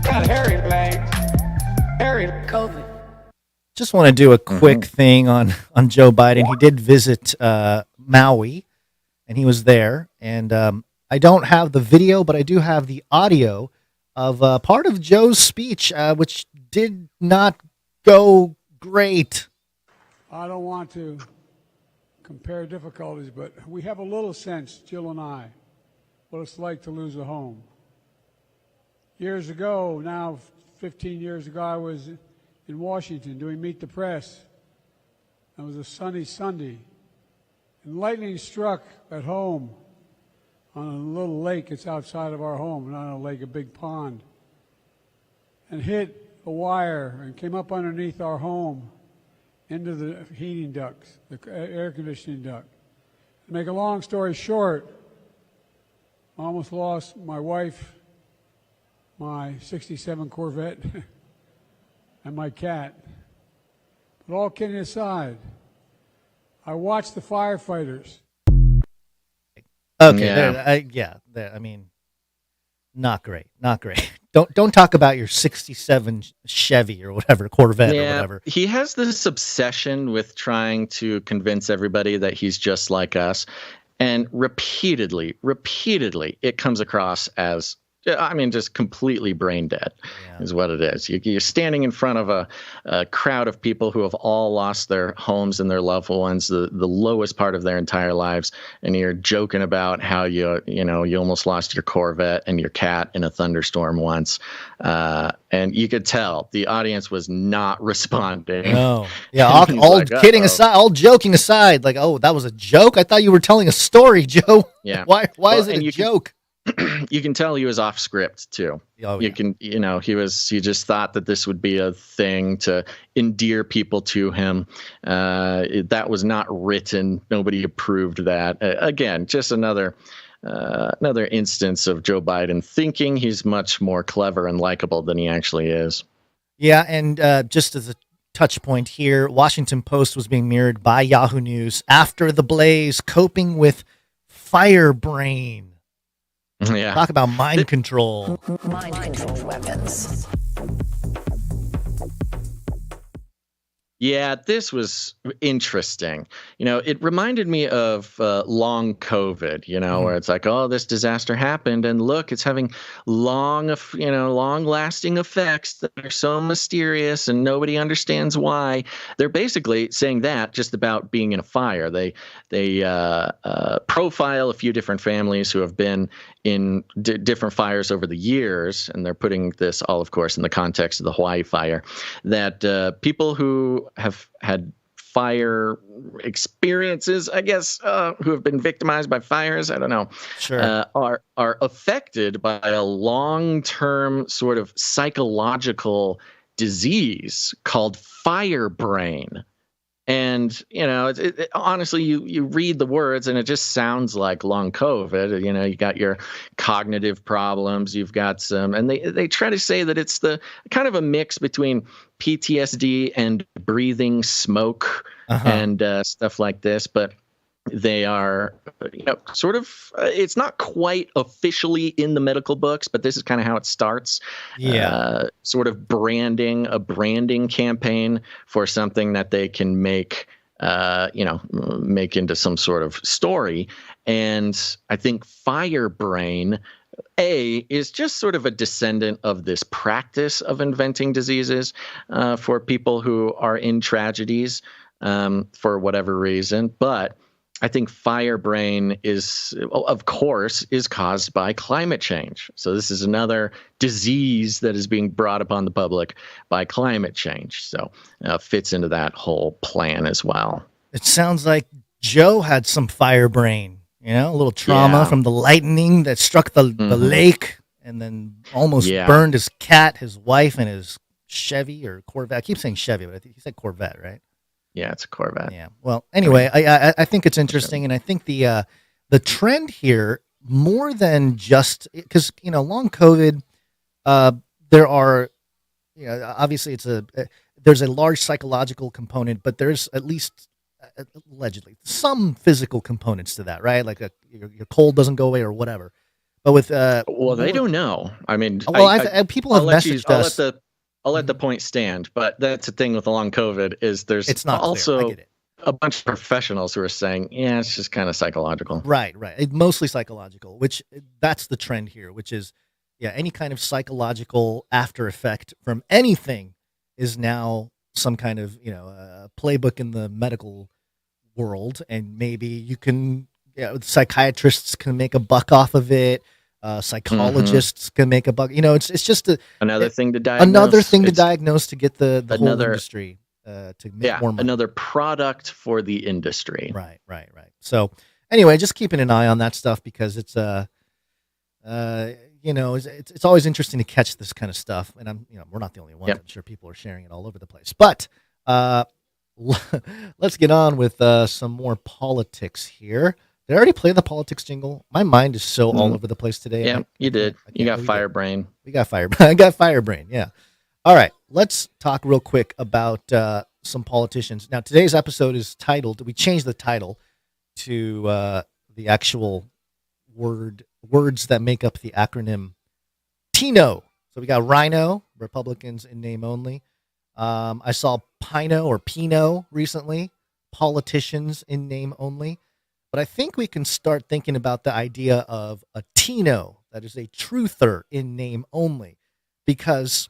Got hairy legs. Hairy COVID. Just want to do a quick thing on Joe Biden. He did visit Maui, and he was there. And I don't have the video, but I do have the audio of part of Joe's speech, which did not go great. I don't want to compare difficulties, but we have a little sense, Jill and I, what it's like to lose a home. Years ago, now 15 years ago, I was in Washington doing Meet the Press. It was a sunny Sunday, and lightning struck at home on a little lake that's outside of our home, not a lake, a big pond, and hit a wire and came up underneath our home into the heating ducts, the air conditioning duct. To make a long story short, I almost lost my wife, my 67 Corvette, and my cat. But all kidding aside, I watched the firefighters. Okay, I mean, not great. Don't talk about your 67 Chevy or whatever, Corvette or whatever. He has this obsession with trying to convince everybody that he's just like us, and repeatedly, it comes across as, just completely brain dead is what it is. You're standing in front of a crowd of people who have all lost their homes and their loved ones, the lowest part of their entire lives, and you're joking about how you almost lost your Corvette and your cat in a thunderstorm once, and you could tell the audience was not responding. No, all kidding aside, all joking aside, like, oh, that was a joke. I thought you were telling a story, Joe. Yeah, why is it a joke? you can tell he was off script too. Oh, you can, he just thought that this would be a thing to endear people to him. That was not written. Nobody approved that. Again, just another instance of Joe Biden thinking he's much more clever and likable than he actually is. Yeah, and just as a touch point here, Washington Post was being mirrored by Yahoo News after the blaze, coping with firebrain. Yeah. Talk about mind control. Mind control weapons. Yeah, this was interesting. It reminded me of long COVID, where it's like, oh, this disaster happened, and look, it's having long-lasting effects that are so mysterious, and nobody understands why. They're basically saying that just about being in a fire. They profile a few different families who have been in different fires over the years, and they're putting this all, of course, in the context of the Hawaii fire, that people who have had fire experiences, I guess, who have been victimized by fires, I don't know, sure, are affected by a long-term sort of psychological disease called fire brain. And, honestly, you read the words and it just sounds like long COVID. You got your cognitive problems. You've got some, and they try to say that it's the kind of a mix between PTSD and breathing smoke and stuff like this. But they are, sort of, it's not quite officially in the medical books, but this is kind of how it starts. Yeah. Sort of a branding campaign for something that they can make into some sort of story. And I think Firebrain, is just sort of a descendant of this practice of inventing diseases for people who are in tragedies for whatever reason. But I think firebrain is caused by climate change. So this is another disease that is being brought upon the public by climate change. So fits into that whole plan as well. It sounds like Joe had some firebrain, a little trauma from the lightning that struck the lake and then almost burned his cat, his wife, and his Chevy or Corvette. I keep saying Chevy, but I think he said Corvette, right? Yeah, it's a Corvette. Yeah. Well, anyway, I think it's interesting, and I think the trend here, more than just because long COVID, there are, obviously there's a large psychological component, but there's at least allegedly some physical components to that, right? Like your cold doesn't go away or whatever. But with they don't know. I mean, people have messaged us. I'll let the point stand, but that's the thing with the long COVID is it's not also a bunch of professionals who are saying, it's just kind of psychological. Right. It's mostly psychological, which that's the trend here, which is, any kind of psychological after effect from anything is now some kind of, playbook in the medical world. And maybe you can, psychiatrists can make a buck off of it. Psychologists can make a buck. It's just another thing to diagnose. To get the whole industry to make more money. Another product for the industry. Right. So anyway, just keeping an eye on that stuff because it's it's always interesting to catch this kind of stuff. And we're not the only ones. I'm sure people are sharing it all over the place. But let's get on with some more politics here. Did I already play the politics jingle? My mind is so all over the place today. Yeah, you did. You got firebrain. We got firebrain. I got firebrain. Yeah. All right. Let's talk real quick about some politicians. Now, today's episode is titled. We changed the title to the actual words that make up the acronym TINO. So we got Rhino, Republicans in name only. I saw PINO or Pino recently, politicians in name only. But I think we can start thinking about the idea of a TINO, that is a truther in name only, because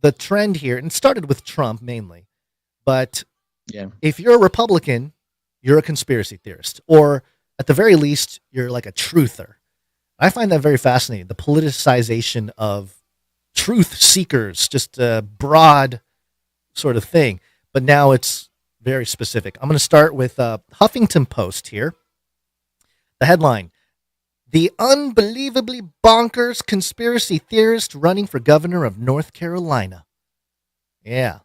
the trend here, and it started with Trump mainly, but if you're a Republican, you're a conspiracy theorist, or at the very least, you're like a truther. I find that very fascinating, the politicization of truth seekers, just a broad sort of thing, but now it's very specific. I'm going to start with Huffington Post here. The headline, The unbelievably bonkers conspiracy theorist running for governor of North Carolina. Yeah,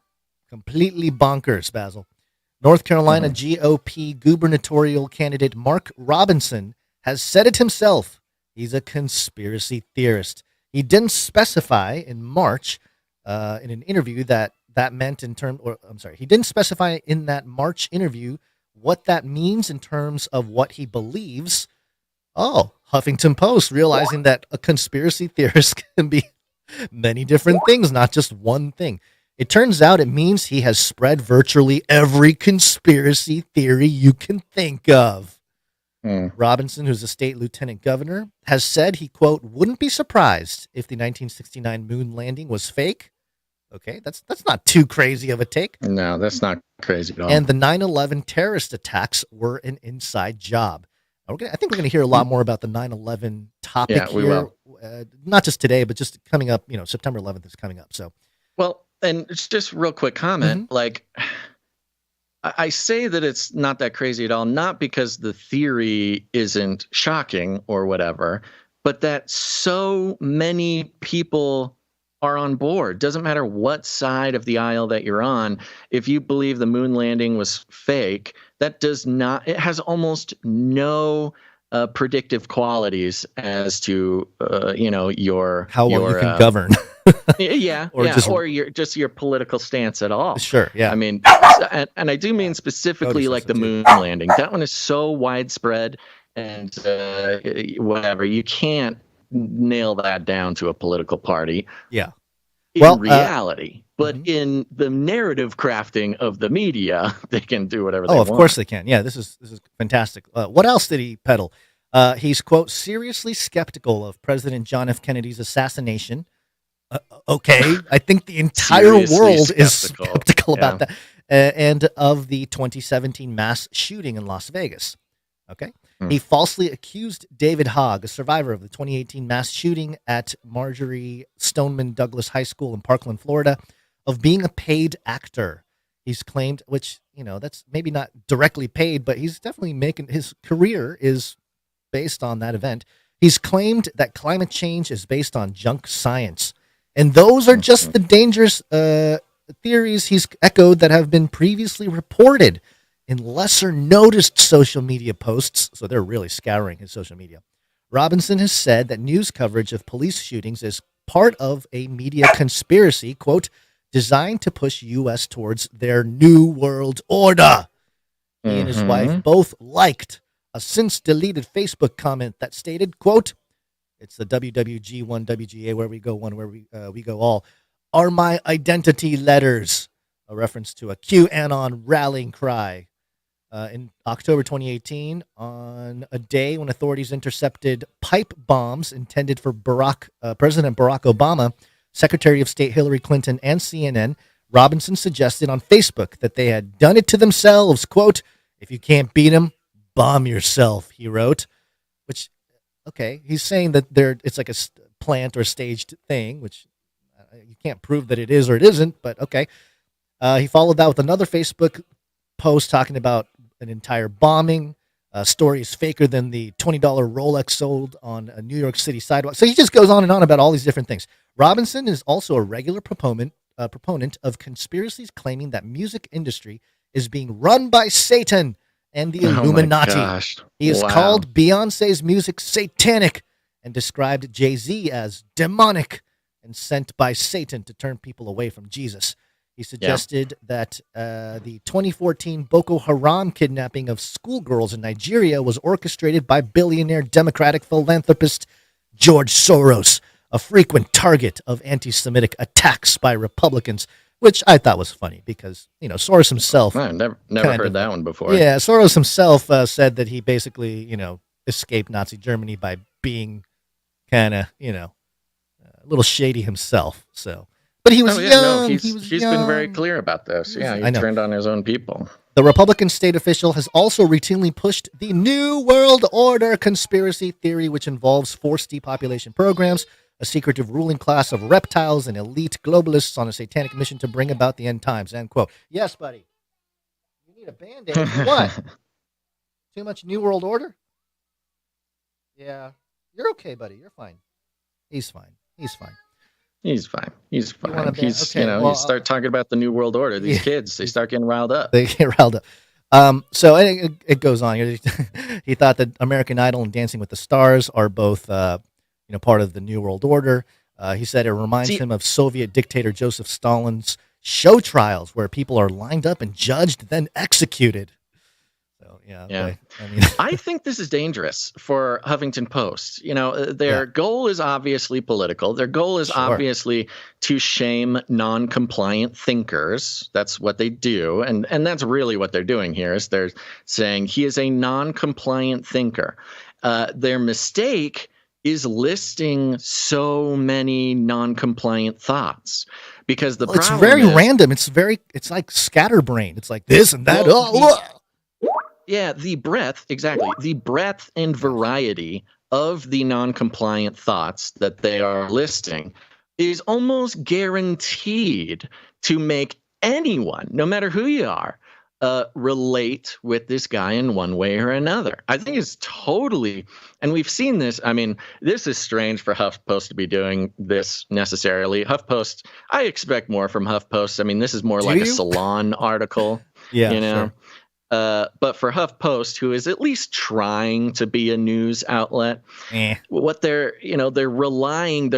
completely bonkers, Basil. North Carolina GOP gubernatorial candidate Mark Robinson has said it himself. He's a conspiracy theorist. He didn't specify in March in an interview he didn't specify in that March interview what that means in terms of what he believes. Oh, Huffington Post realizing that a conspiracy theorist can be many different things, not just one thing. It turns out it means he has spread virtually every conspiracy theory you can think of. Robinson, who's a state lieutenant governor, has said he, quote, wouldn't be surprised if the 1969 moon landing was fake. Okay, that's not too crazy of a take. No, that's not crazy at all. And the 9/11 terrorist attacks were an inside job. I think we're going to hear a lot more about the 9/11 topic we here. will. Not just today, but just coming up. September 11th is coming up. So, well, and it's just real quick comment. Like, I say that it's not that crazy at all, not because the theory isn't shocking or whatever, but that so many people are on board. Doesn't matter what side of the aisle that you're on. If you believe the moon landing was fake, it has almost no predictive qualities as to your how well you can govern. or your political stance at all. Sure, yeah. I mean, and I do mean specifically like the moon landing. That one is so widespread and whatever. You can't nail that down to a political party. Yeah. In reality. But in the narrative crafting of the media, they can do whatever they want. Oh, of course they can. Yeah, this is fantastic. What else did he peddle? He's, quote, seriously skeptical of President John F. Kennedy's assassination. Okay, I think the entire world is skeptical about that. And of the 2017 mass shooting in Las Vegas. Okay. He falsely accused David Hogg, a survivor of the 2018 mass shooting at Marjorie Stoneman Douglas High School in Parkland, Florida, of being a paid actor. He's claimed, which, that's maybe not directly paid, but he's definitely making his career is based on that event. He's claimed that climate change is based on junk science. And those are just the dangerous theories he's echoed that have been previously reported in lesser noticed social media posts, so they're really scouring his social media. Robinson has said that news coverage of police shootings is part of a media conspiracy, quote, designed to push U.S. towards their new world order. He and his wife both liked a since-deleted Facebook comment that stated, quote, it's the WWG1, WGA, where we go one, where we go all, are my identity letters, a reference to a QAnon rallying cry. In October 2018, on a day when authorities intercepted pipe bombs intended for President Barack Obama, Secretary of State Hillary Clinton, and CNN, Robinson suggested on Facebook that they had done it to themselves. Quote, if you can't beat them, bomb yourself, he wrote. Which, okay, he's saying that it's like a plant or staged thing, which you can't prove that it is or it isn't, but okay. He followed that with another Facebook post talking about an entire bombing. Story is faker than the $20 Rolex sold on a New York City sidewalk. So he just goes on and on about all these different things. Robinson is also a regular proponent of conspiracies claiming that music industry is being run by Satan and the Illuminati. My gosh. He has called Beyonce's music satanic and described Jay-Z as demonic and sent by Satan to turn people away from Jesus. He suggested that the 2014 Boko Haram kidnapping of schoolgirls in Nigeria was orchestrated by billionaire Democratic philanthropist George Soros, a frequent target of anti-Semitic attacks by Republicans, which I thought was funny because, Soros himself... I never heard that one before. Yeah, Soros himself said that he basically, escaped Nazi Germany by being kind of, a little shady himself, so... But he was young. No, he's young. been very clear about this. He turned on his own people. The Republican state official has also routinely pushed the New World Order conspiracy theory, which involves forced depopulation programs, a secretive ruling class of reptiles, and elite globalists on a satanic mission to bring about the end times. End quote. Yes, buddy. You need a Band-Aid for what? Too much New World Order? Yeah. You're okay, buddy. You're fine. He's fine. He's fine. He's fine. He's fine. He's okay, you start talking about the New World Order. These kids, they start getting riled up. They get riled up. So it goes on. He thought that American Idol and Dancing with the Stars are both, part of the New World Order. He said it reminds him of Soviet dictator Joseph Stalin's show trials, where people are lined up and judged, then executed. So yeah. I think this is dangerous for Huffington Post. Their goal is obviously political. Their goal is obviously to shame non-compliant thinkers. That's what they do, and that's really what they're doing here. Is they're saying he is a non-compliant thinker. Their mistake is listing so many non-compliant thoughts, because it's very random. It's like scatterbrain. It's like this and that. Yeah, the breadth and variety of the non-compliant thoughts that they are listing is almost guaranteed to make anyone, no matter who you are, relate with this guy in one way or another. I think it's totally, and we've seen this. I mean, this is strange for HuffPost to be doing this necessarily. HuffPost, I expect more from HuffPost. I mean, this is more like a Salon article. Sure. But for HuffPost, who is at least trying to be a news outlet, what they're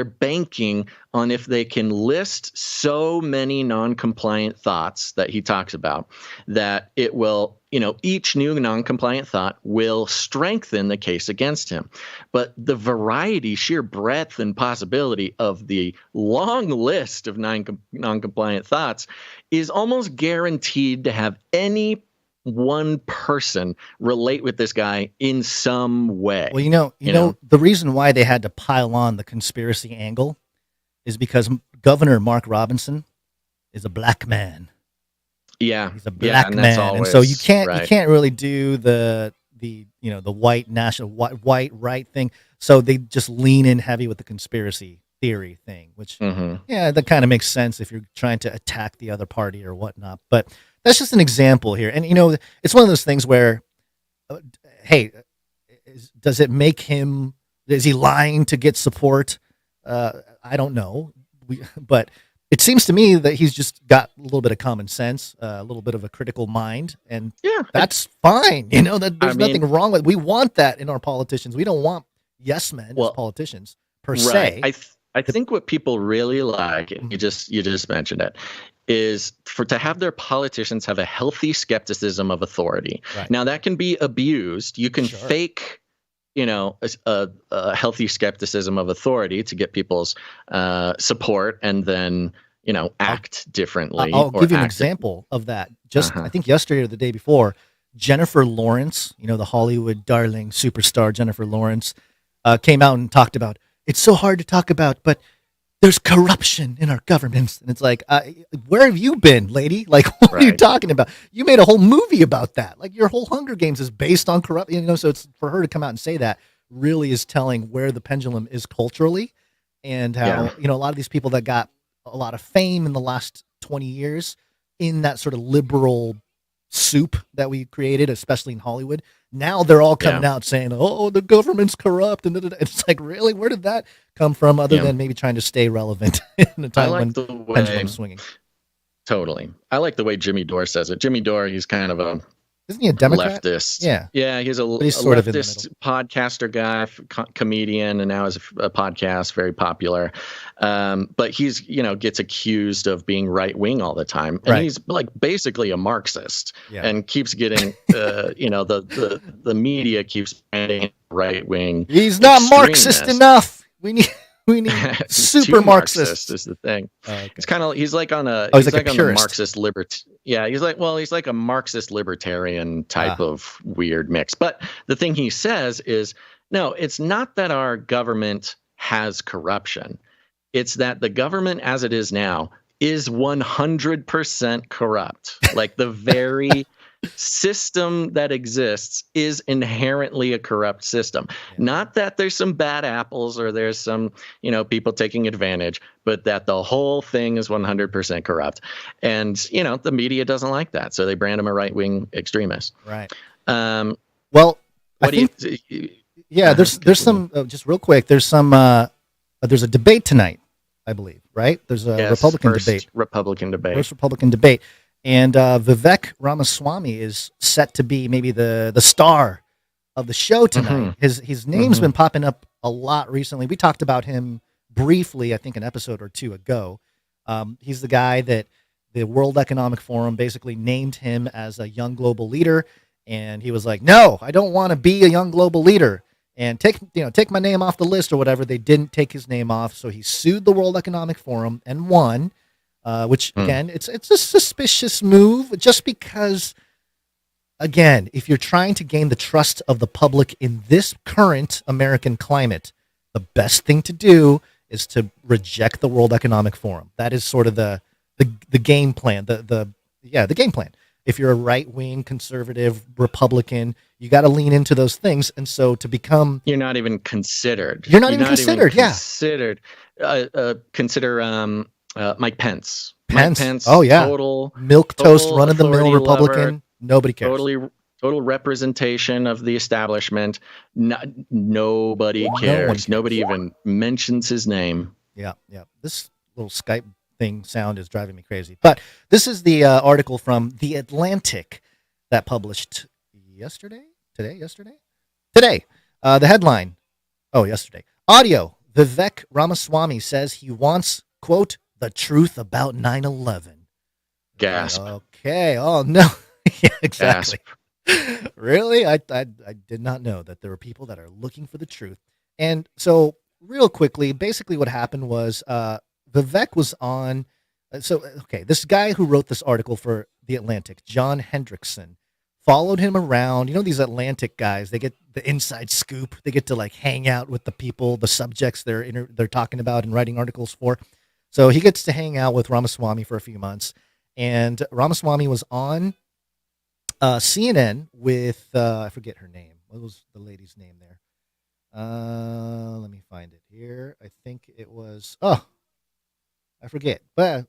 banking on, if they can list so many non-compliant thoughts that he talks about, that it will, each new non-compliant thought will strengthen the case against him. But the variety, sheer breadth and possibility of the long list of non-compliant thoughts is almost guaranteed to have any one person relate with this guy in some way. Well, the reason why they had to pile on the conspiracy angle is because Governor Mark Robinson is a black man. Yeah, he's a black man, and so you can't really do the white right thing. So they just lean in heavy with the conspiracy theory thing, which that kind of makes sense if you're trying to attack the other party or whatnot. But that's just an example here. And, it's one of those things where, does it make him, is he lying to get support? I don't know. But it seems to me that he's just got a little bit of common sense, a little bit of a critical mind. And that's fine. There's nothing wrong with it. We want that in our politicians. We don't want yes men as politicians per se. I think what people really like, and you just mentioned it, is to have their politicians have a healthy skepticism of authority. Right. Now, that can be abused. You can fake, a healthy skepticism of authority to get people's support, and then, act differently. I'll give you an example of that. Just I think yesterday or the day before, Jennifer Lawrence, the Hollywood darling superstar Jennifer Lawrence, came out and talked about, it's so hard to talk about, but there's corruption in our governments. And it's like, where have you been, lady? Like, what are you talking about? You made a whole movie about that. Like, your whole Hunger Games is based on corruption. So it's for her to come out and say that really is telling where the pendulum is culturally, and how, a lot of these people that got a lot of fame in the last 20 years in that sort of liberal soup that we created, especially in Hollywood, now they're all coming out saying, oh, the government's corrupt. And it's like, really? Where did that come from, other than maybe trying to stay relevant in a time when pendulum's swinging? Totally. I like the way Jimmy Dore says it. Jimmy Dore, he's kind of a Isn't he a Democrat? Leftist. Yeah. He's a sort leftist podcaster guy, comedian, and now has a podcast, very popular. But he's, gets accused of being right wing all the time. And he's like basically a Marxist and keeps getting, the media keeps branding right wing. He's not Marxist enough. We need super Marxist is the thing. It's kind of, he's like on a, he's like on the Marxist he's like a Marxist libertarian type of weird mix. But the thing he says is, no, it's not that our government has corruption. It's that the government as it is now is 100% corrupt. Like the very system that exists is inherently a corrupt system. Not that there's some bad apples or there's some, people taking advantage, but that the whole thing is 100% corrupt. And, the media doesn't like that. So they brand him a right-wing extremist. Right. Well, Yeah, there's some just real quick. There's a debate tonight, I believe. Right? There's a Republican debate. First Republican debate, and Vivek Ramaswamy is set to be maybe the star of the show tonight. His name's been popping up a lot recently. We talked about him briefly, I think, an episode or two ago. He's the guy that the World Economic Forum basically named him as a young global leader, and he was like, "No, I don't want to be a young global leader, and take my name off the list or whatever." They didn't take his name off, so he sued the World Economic Forum and won. Which again, it's a suspicious move, just because. Again, if you're trying to gain the trust of the public in this current American climate, the best thing to do is to reject the World Economic Forum. That is sort of the game plan. The game plan. If you're a right-wing, conservative, Republican, you got to lean into those things. And so to become... You're not even considered. You're not even considered, yeah. Consider Mike Pence. Pence. Mike Pence, oh, yeah. Total milquetoast, run-of-the-mill Republican. Lover. Nobody cares. Total representation of the establishment. Nobody cares. Nobody even mentions his name. Yeah. This little Skype thing sound is driving me crazy. But this is the article from The Atlantic that published yesterday. The headline. Oh, yesterday. Audio. Vivek Ramaswamy says he wants, quote, the truth about 9/11. Gasp. Okay. Oh, no. Yeah, exactly. Gasp. Really? I did not know that there were people that are looking for the truth. And so real quickly, basically what happened was Vivek was on. This guy who wrote this article for The Atlantic, John Hendrickson, followed him around. You know, these Atlantic guys, they get the inside scoop. They get to like hang out with the people, the subjects they're talking about and writing articles for. So he gets to hang out with Ramaswamy for a few months. And Ramaswamy was on CNN with, I forget her name. What was the lady's name there? Let me find it here. I think it was, I forget. But,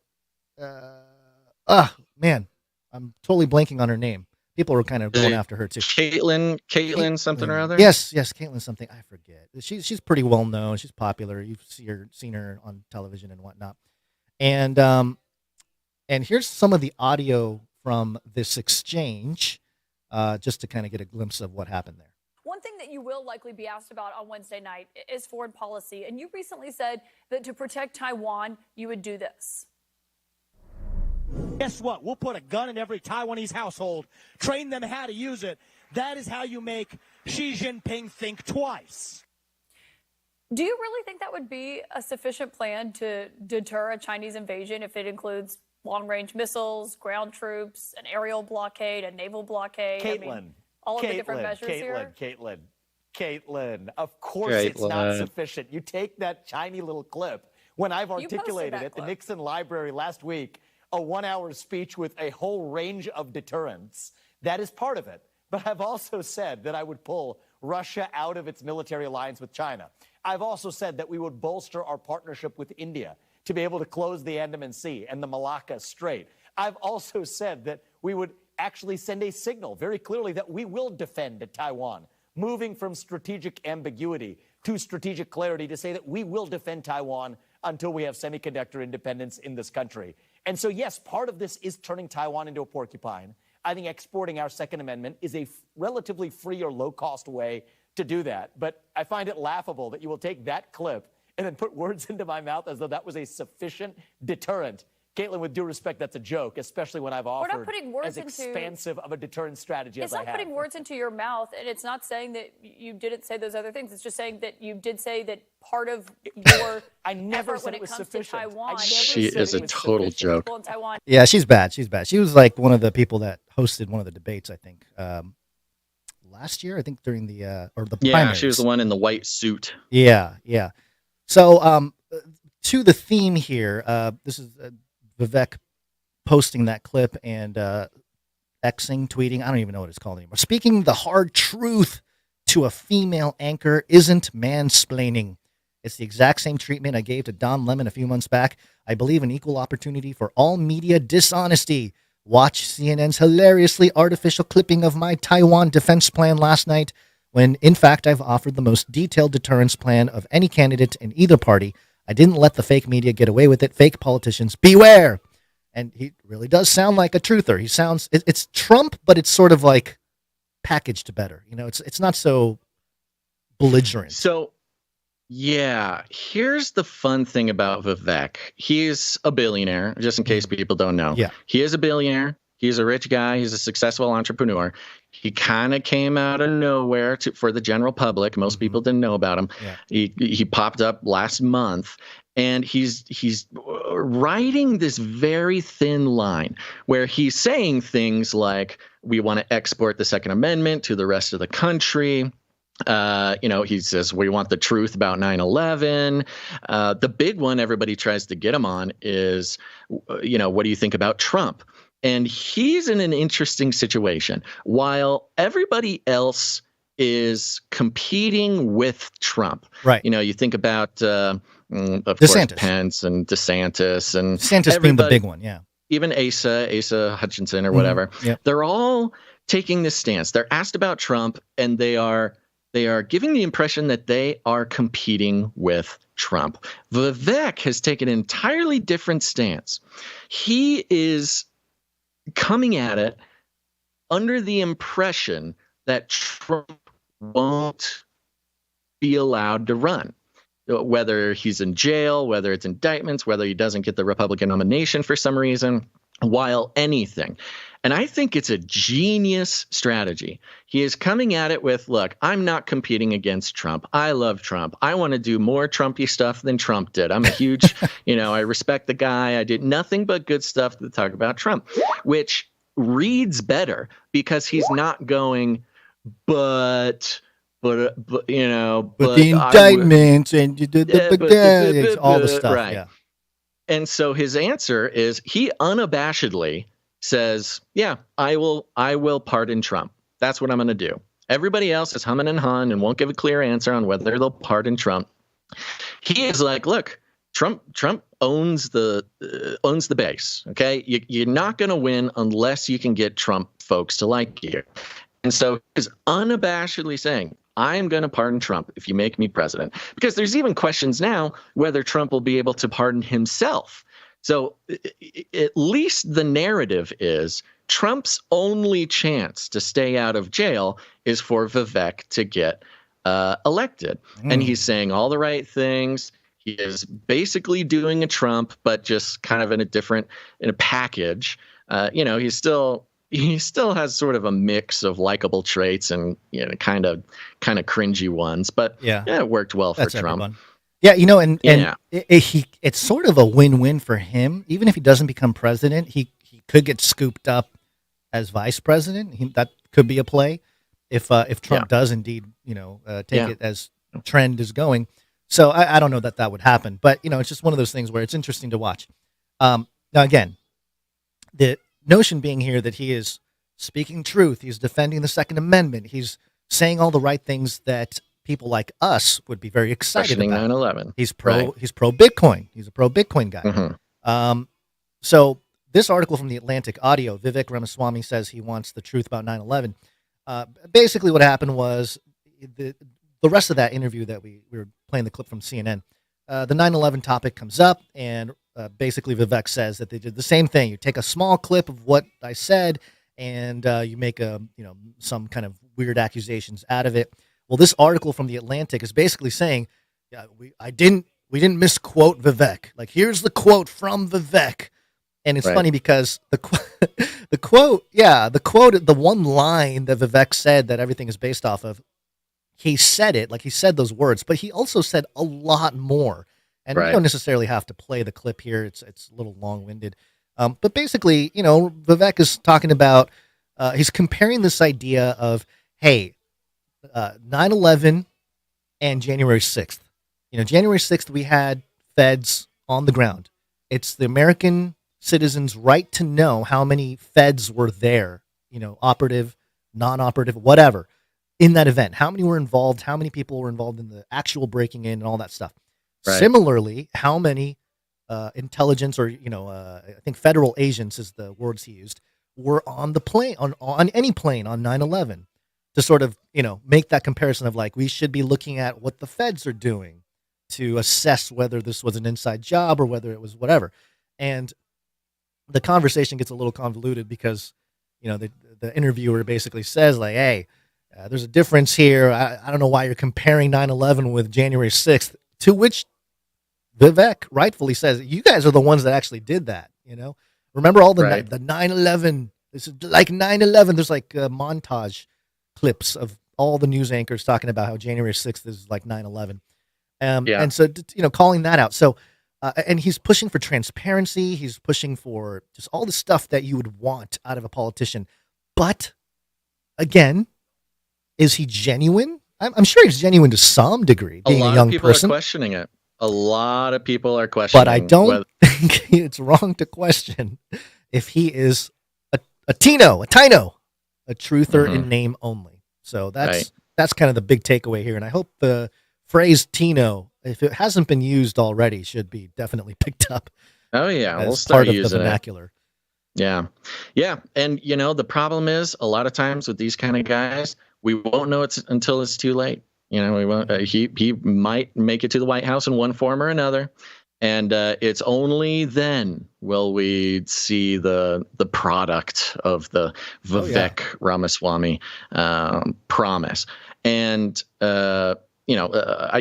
man, I'm totally blanking on her name. People were kind of going after her too. Caitlin something or other? Yes, Caitlin something. I forget. She's pretty well known. She's popular. You've seen her on television and whatnot. And here's some of the audio from this exchange, just to kind of get a glimpse of what happened there. One thing that you will likely be asked about on Wednesday night is foreign policy. And you recently said that to protect Taiwan, you would do this. Guess what? We'll put a gun in every Taiwanese household, train them how to use it. That is how you make Xi Jinping think twice. Do you really think that would be a sufficient plan to deter a Chinese invasion if it includes long-range missiles, ground troops, an aerial blockade, a naval blockade? All of the different measures here? Caitlin, of course it's not sufficient. You take that tiny little clip. When I've articulated at the Nixon Library last week, a 1-hour speech with a whole range of deterrents, that is part of it. But I've also said that I would pull Russia out of its military alliance with China. I've also said that we would bolster our partnership with India to be able to close the Andaman Sea and the Malacca Strait. I've also said that we would actually send a signal very clearly that we will defend Taiwan, moving from strategic ambiguity to strategic clarity to say that we will defend Taiwan until we have semiconductor independence in this country. And so, yes, part of this is turning Taiwan into a porcupine. I think exporting our Second Amendment is a relatively free or low-cost way to do that. But I find it laughable that you will take that clip and then put words into my mouth as though that was a sufficient deterrent. Caitlin, with due respect, that's a joke, especially when I've offered as expansive of a deterrent strategy as I have. It's not putting words into your mouth, and it's not saying that you didn't say those other things. It's just saying that you did say that part of your I never effort said when it was comes sufficient. to Taiwan. She is a total joke. Yeah, she's bad. She was like one of the people that hosted one of the debates, I think, last year. I think during the primaries. Yeah, she was the one in the white suit. Yeah. So, to the theme here, this is Vivek posting that clip and tweeting. I don't even know what it's called anymore. Speaking the hard truth to a female anchor isn't mansplaining. It's the exact same treatment I gave to Don Lemon a few months back. I believe in equal opportunity for all media dishonesty. Watch CNN's hilariously artificial clipping of my Taiwan defense plan last night, when in fact I've offered the most detailed deterrence plan of any candidate in either party. I didn't let the fake media get away with it. Fake politicians, beware. And he really does sound like a truther. He sounds, it's Trump, but it's sort of like packaged better. You know, it's not so belligerent. So, yeah, here's the fun thing about Vivek. He's a billionaire, just in case people don't know. Yeah. He is a billionaire. He's a rich guy. He's a successful entrepreneur. He kind of came out of nowhere for the general public. Most people didn't know about him. Yeah. He popped up last month, and he's riding this very thin line where he's saying things like, we want to export the Second Amendment to the rest of the country. He says we want the truth about 9/11. The big one everybody tries to get him on is, what do you think about Trump? And he's in an interesting situation. While everybody else is competing with Trump, right? You think about, of DeSantis. course, Pence and DeSantis and DeSantis being the big one, yeah. Even Asa Hutchinson or whatever. Yep. They're all taking this stance. They're asked about Trump, and they are giving the impression that they are competing with Trump. Vivek has taken an entirely different stance. He is coming at it under the impression that Trump won't be allowed to run. Whether he's in jail, whether it's indictments, whether he doesn't get the Republican nomination for some reason, while anything. And I think it's a genius strategy. He is coming at it with, look, I'm not competing against Trump. I love Trump. I want to do more Trumpy stuff than Trump did. I'm a huge, I respect the guy. I did nothing but good stuff to talk about Trump, which reads better because he's not going, but the indictments and it's all the stuff. Right. Yeah. And so his answer is he unabashedly says, yeah, I will pardon Trump. That's what I'm going to do. Everybody else is humming and hawing and won't give a clear answer on whether they'll pardon Trump. He is like, look, Trump owns the base. Okay, you're not going to win unless you can get Trump folks to like you. And so he's unabashedly saying, I'm going to pardon Trump if you make me president. Because there's even questions now whether Trump will be able to pardon himself. So at least the narrative is Trump's only chance to stay out of jail is for Vivek to get elected. And he's saying all the right things. He is basically doing a Trump, but just kind of in a package. He still has sort of a mix of likable traits and kind of cringy ones. But yeah, it worked well for Trump. Everyone. Yeah, it's sort of a win-win for him. Even if he doesn't become president, he could get scooped up as vice president. That could be a play if Trump does indeed, take it as trend is going. So I don't know that would happen, but it's just one of those things where it's interesting to watch. Now again, the notion being here that he is speaking truth, he's defending the Second Amendment, he's saying all the right things that people like us would be very excited about. 9/11. He's pro Bitcoin. He's a pro Bitcoin guy. Mm-hmm. So this article from the Atlantic Audio, Vivek Ramaswamy says he wants the truth about 9/11. Basically what happened was the rest of that interview that we were playing the clip from CNN, the 9/11 topic comes up, and basically Vivek says that they did the same thing. You take a small clip of what I said and you make some kind of weird accusations out of it. Well, this article from the Atlantic is basically saying, we didn't misquote Vivek. Like, here's the quote from Vivek. And it's funny because the quote, the one line that Vivek said that everything is based off of, he said it, like he said those words, but he also said a lot more. And we don't necessarily have to play the clip here. It's a little long-winded. But basically, Vivek is talking about, he's comparing this idea of, hey, 9/11 and January 6th. January 6th, we had feds on the ground. It's the American citizens' right to know how many feds were there, operative, non-operative, whatever, in that event. How many were involved? How many people were involved in the actual breaking in and all that stuff? Right. Similarly, how many intelligence or, I think federal agents is the words he used, were on the plane, on any plane on 9/11. to sort of, make that comparison of like, we should be looking at what the feds are doing to assess whether this was an inside job or whether it was whatever. And the conversation gets a little convoluted because, the interviewer basically says like, hey, there's a difference here. I don't know why you're comparing 9/11 with January 6th, to which Vivek rightfully says, you guys are the ones that actually did that. Remember all the 9/11, this is like 9/11. There's like montage clips of all the news anchors talking about how January 6th is like 9/11. And so, calling that out. So, and he's pushing for transparency. He's pushing for just all the stuff that you would want out of a politician. But again, is he genuine? I'm sure he's genuine to some degree, being a young person. A lot of people are questioning it. A lot of people are questioning. But I don't think it's wrong to question if he is a TINO, a truther in name only. So that's kind of the big takeaway here. And I hope the phrase TINO, if it hasn't been used already, should be definitely picked up. Oh yeah, we'll as start part of using the vernacular. Yeah. And the problem is a lot of times with these kind of guys, we won't know until it's too late. We won't. He might make it to the White House in one form or another, and it's only then will we see the product of the Vivek Ramaswamy promise. And I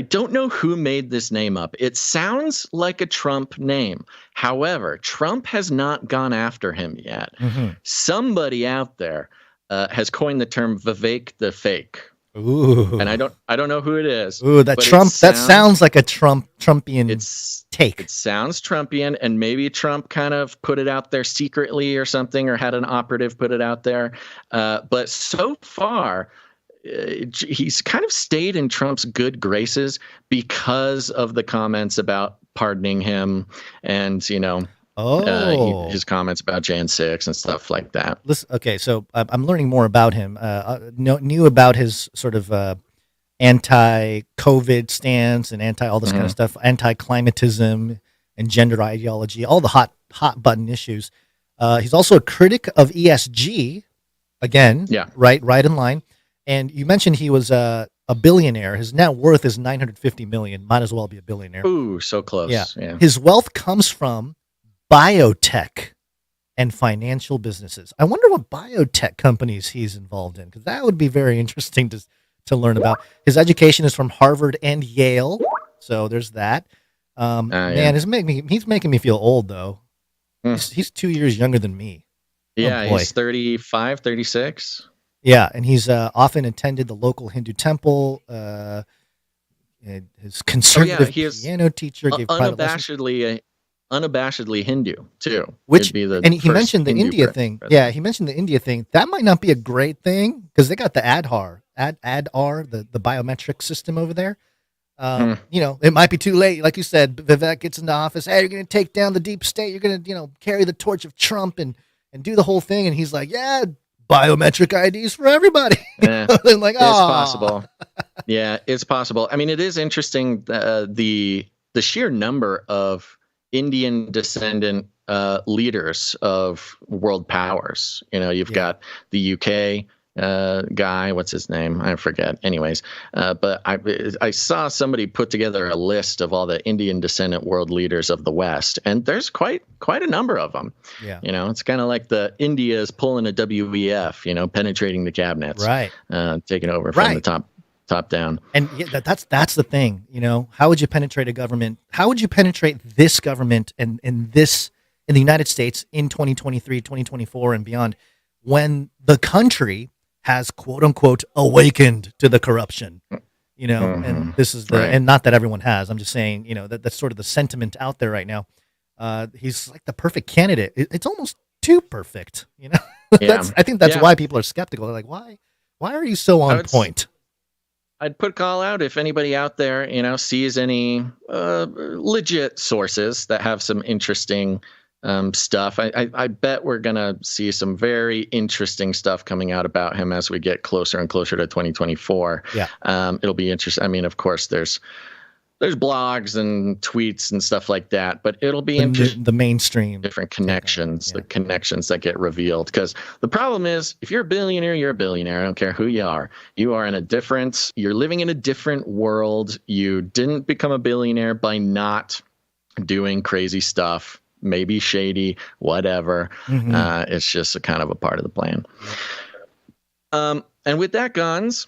don't know who made this name up. It sounds like a Trump name. However, Trump has not gone after him yet. Somebody out there has coined the term Vivek the Fake. Ooh. And I don't know who it is. Ooh, that sounds like a Trumpian take. It sounds Trumpian, and maybe Trump kind of put it out there secretly or something, or had an operative put it out there. But so far, he's kind of stayed in Trump's good graces because of the comments about pardoning him and, his comments about Jan 6 and stuff like that. Listen, okay, so I'm learning more about him. Knew about his sort of anti-COVID stance and all this kind of stuff, anti-climatism and gender ideology, all the hot button issues. He's also a critic of ESG, again, right in line. And you mentioned he was a billionaire. His net worth is $950 million. Might as well be a billionaire. Ooh, so close. Yeah. His wealth comes from biotech and financial businesses. I wonder what biotech companies he's involved in, because that would be very interesting to learn about. His education is from Harvard and Yale, so there's that. Man, he's making me feel old, though. He's 2 years younger than me. Yeah, he's 35, 36. Yeah, and he's often attended the local Hindu temple. His conservative piano teacher gave private lessons. Unabashedly Hindu too. He mentioned the India thing. Yeah, he mentioned the India thing. That might not be a great thing because they got the Aadhaar, the biometric system over there. It might be too late. Like you said, Vivek gets into office. Hey, you're going to take down the deep state. You're going to, carry the torch of Trump and do the whole thing. And he's like, yeah, biometric IDs for everybody. It's possible. Yeah, it's possible. I mean, it is interesting the sheer number of Indian descendant leaders of world powers. You've got the UK guy. What's his name? I forget. Anyways, but I saw somebody put together a list of all the Indian descendant world leaders of the West, and there's quite a number of them. Yeah. It's kind of like the India is pulling a WEF. Penetrating the cabinets. Right. Taking over from the top down. And that's the thing. How would you penetrate a government? How would you penetrate this government and in the United States in 2023, 2024, and beyond, when the country has quote unquote awakened to the corruption, and this is and not that everyone has, I'm just saying, that's sort of the sentiment out there right now. He's like the perfect candidate. It's almost too perfect, I think that's why people are skeptical. They're like, why are you so on point? I'd put a call out if anybody out there, sees any legit sources that have some interesting stuff. I bet we're going to see some very interesting stuff coming out about him as we get closer and closer to 2024. Yeah. It'll be interesting. I mean, of course, there's there's blogs and tweets and stuff like that, but it'll be interesting. The mainstream. Different connections, the connections that get revealed. Because the problem is, if you're a billionaire, you're a billionaire. I don't care who you are. You are you're living in a different world. You didn't become a billionaire by not doing crazy stuff, maybe shady, whatever. It's just a kind of a part of the plan. And with that, Guns,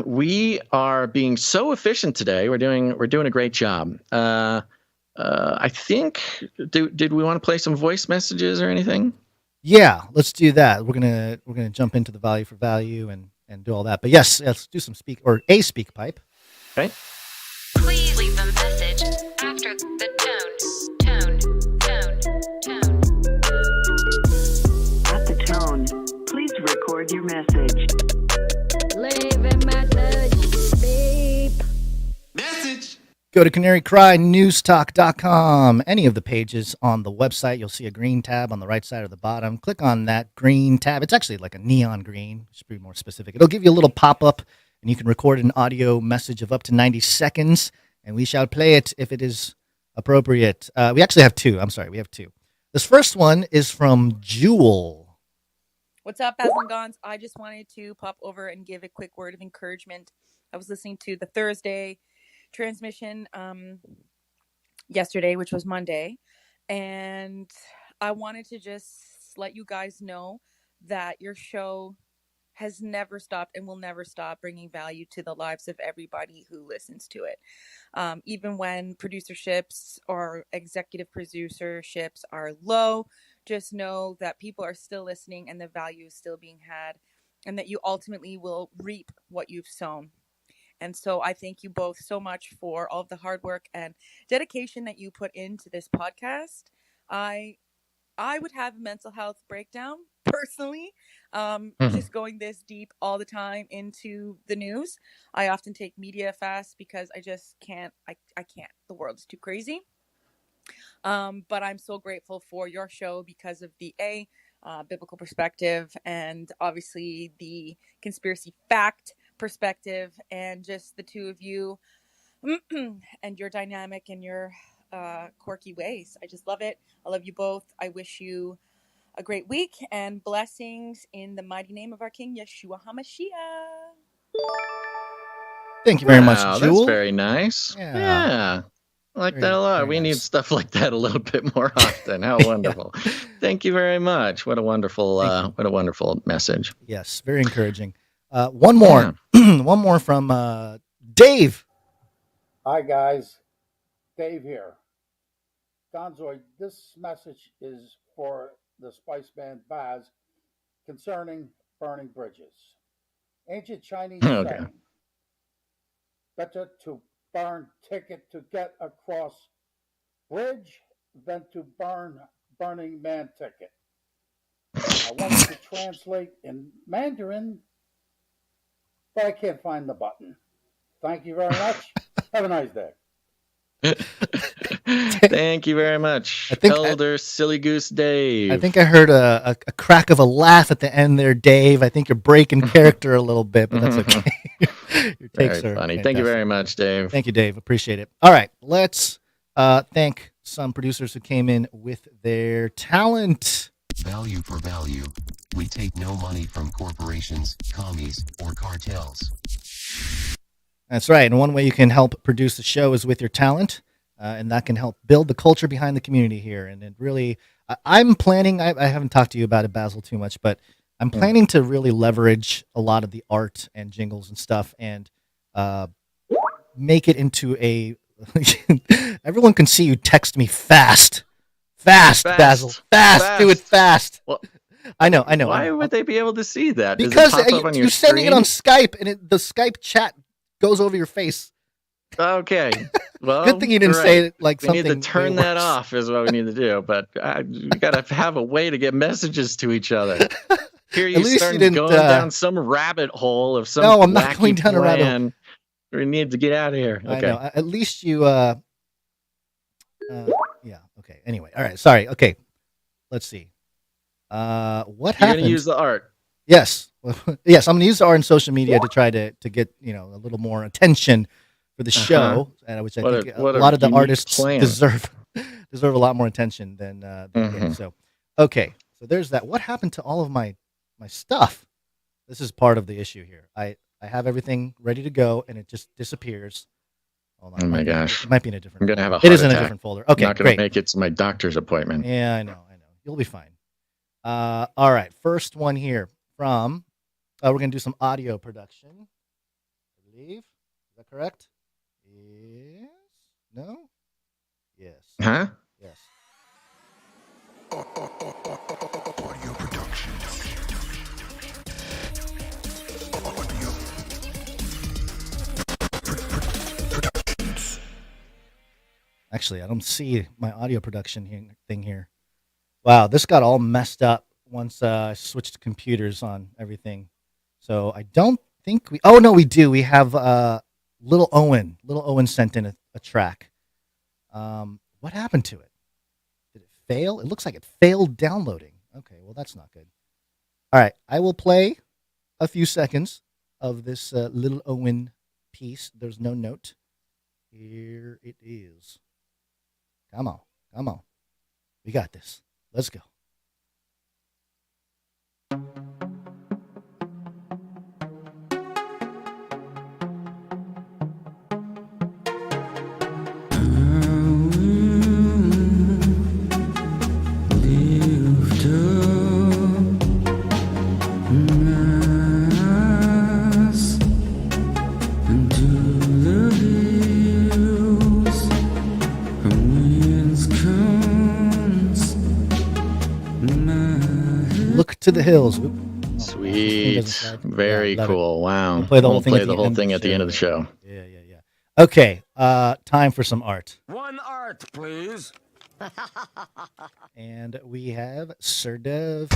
we are being so efficient today. We're doing a great job. I think did we want to play some voice messages or anything? Yeah, let's do that. We're gonna jump into the value for value and do all that. But yes, let's do some speak pipe. Okay. Please leave a message after the tone. At the tone, please record your message. Leave a message. Beep. Message. Go to canarycrynewstalk.com. Any of the pages on the website, you'll see a green tab on the right side or the bottom. Click on that green tab. It's actually like a neon green. Should be more specific. It'll give you a little pop-up, and you can record an audio message of up to 90 seconds, and we shall play it if it is appropriate. We actually have two. I'm sorry, we have two. This first one is from Jewel. What's up, Basil and Gons? I just wanted to pop over and give a quick word of encouragement. I was listening to the Thursday transmission yesterday, which was Monday, and I wanted to just let you guys know that your show has never stopped and will never stop bringing value to the lives of everybody who listens to it. Even when producerships or executive producerships are low, just know that people are still listening and the value is still being had, and that you ultimately will reap what you've sown. And so I thank you both so much for all of the hard work and dedication that you put into this podcast. I would have a mental health breakdown personally, just going this deep all the time into the news. I often take media fast because I just can't. I can't. The world is too crazy. But I'm so grateful for your show because of the biblical perspective, and obviously the conspiracy fact perspective, and just the two of you and your dynamic and your quirky ways. I just love it. I love you both. I wish you a great week and blessings in the mighty name of our King Yeshua HaMashiach. Thank you very much, Jewel. That's very nice. Yeah. I like that a lot. We need stuff like that a little bit more often. How wonderful. Thank you very much. What a wonderful message. Yes, very encouraging. One more. One more from Dave. Hi, guys. Dave here. Gonzoid, this message is for the Spice Man Baz concerning burning bridges. Ancient Chinese saying, better to burn ticket to get across bridge than to burning man ticket. I wanted to translate in Mandarin, but I can't find the button. Thank you very much. Have a nice day. Thank you very much, Elder Silly Goose Dave. I think I heard a crack of a laugh at the end there, Dave. I think you're breaking character a little bit, but that's okay. Your takes very are funny. fantastic. Thank you very much, Dave. Thank you, Dave. Appreciate it. All right, let's thank some producers who came in with their talent. Value for value. We take no money from corporations, commies, or cartels. That's right. And one way you can help produce the show is with your talent, and that can help build the culture behind the community here. And it really, I'm planning, I haven't talked to you about it, Basil, too much, but I'm planning to really leverage a lot of the art and jingles and stuff and make it into a, everyone can see you text me fast, Basil, fast. Do it fast. Well, I know. Why would they be able to see that? Because Does it pop up on your you're sending it screen? on Skype, and the Skype chat goes over your face. Okay. Well, good thing you didn't say it like we something. We need to turn that worse. off is what we need to do. But we got to have a way to get messages to each other. Here you start going down some rabbit hole of some No, I'm not going down plan. a rabbit hole. We need to get out of here. Okay. I know. At least you yeah, okay. Anyway, all right. Sorry. Okay. Let's see. What You're happened? going to use the art. Yes. Yes, I'm going to use the art and social media to try to get, a little more attention for the show, which I think a lot of the artists deserve a lot more attention than they get. So, okay, so there's that. What happened to all of my stuff? This is part of the issue here. I have everything ready to go, and it just disappears. Hold on, oh my gosh! It might be in a different. I'm gonna have a heart It is in attack. a different folder. Okay, I'm not gonna make it to my doctor's appointment. Yeah, I know. You'll be fine. All right, first one here from. We're gonna do some audio production. I believe. Is that correct? Yes. No. Yes. Huh? Yes. Audio production. Productions. Actually, I don't see my audio production thing here. Wow, this got all messed up once I switched computers on everything. So I don't think we... Oh, no, we do. We have Little Owen. Little Owen sent in a track. What happened to it? Did it fail? It looks like it failed downloading. Okay, well, that's not good. All right, I will play a few seconds of this Little Owen piece. There's no note. Here it is. Come on. Come on. We got this. Let's go. Look to the hills. Sweet. Very cool. Wow. We'll play the whole thing at the end of the show. Yeah. Okay. Time for some art. One art, please. And we have Sir Dove.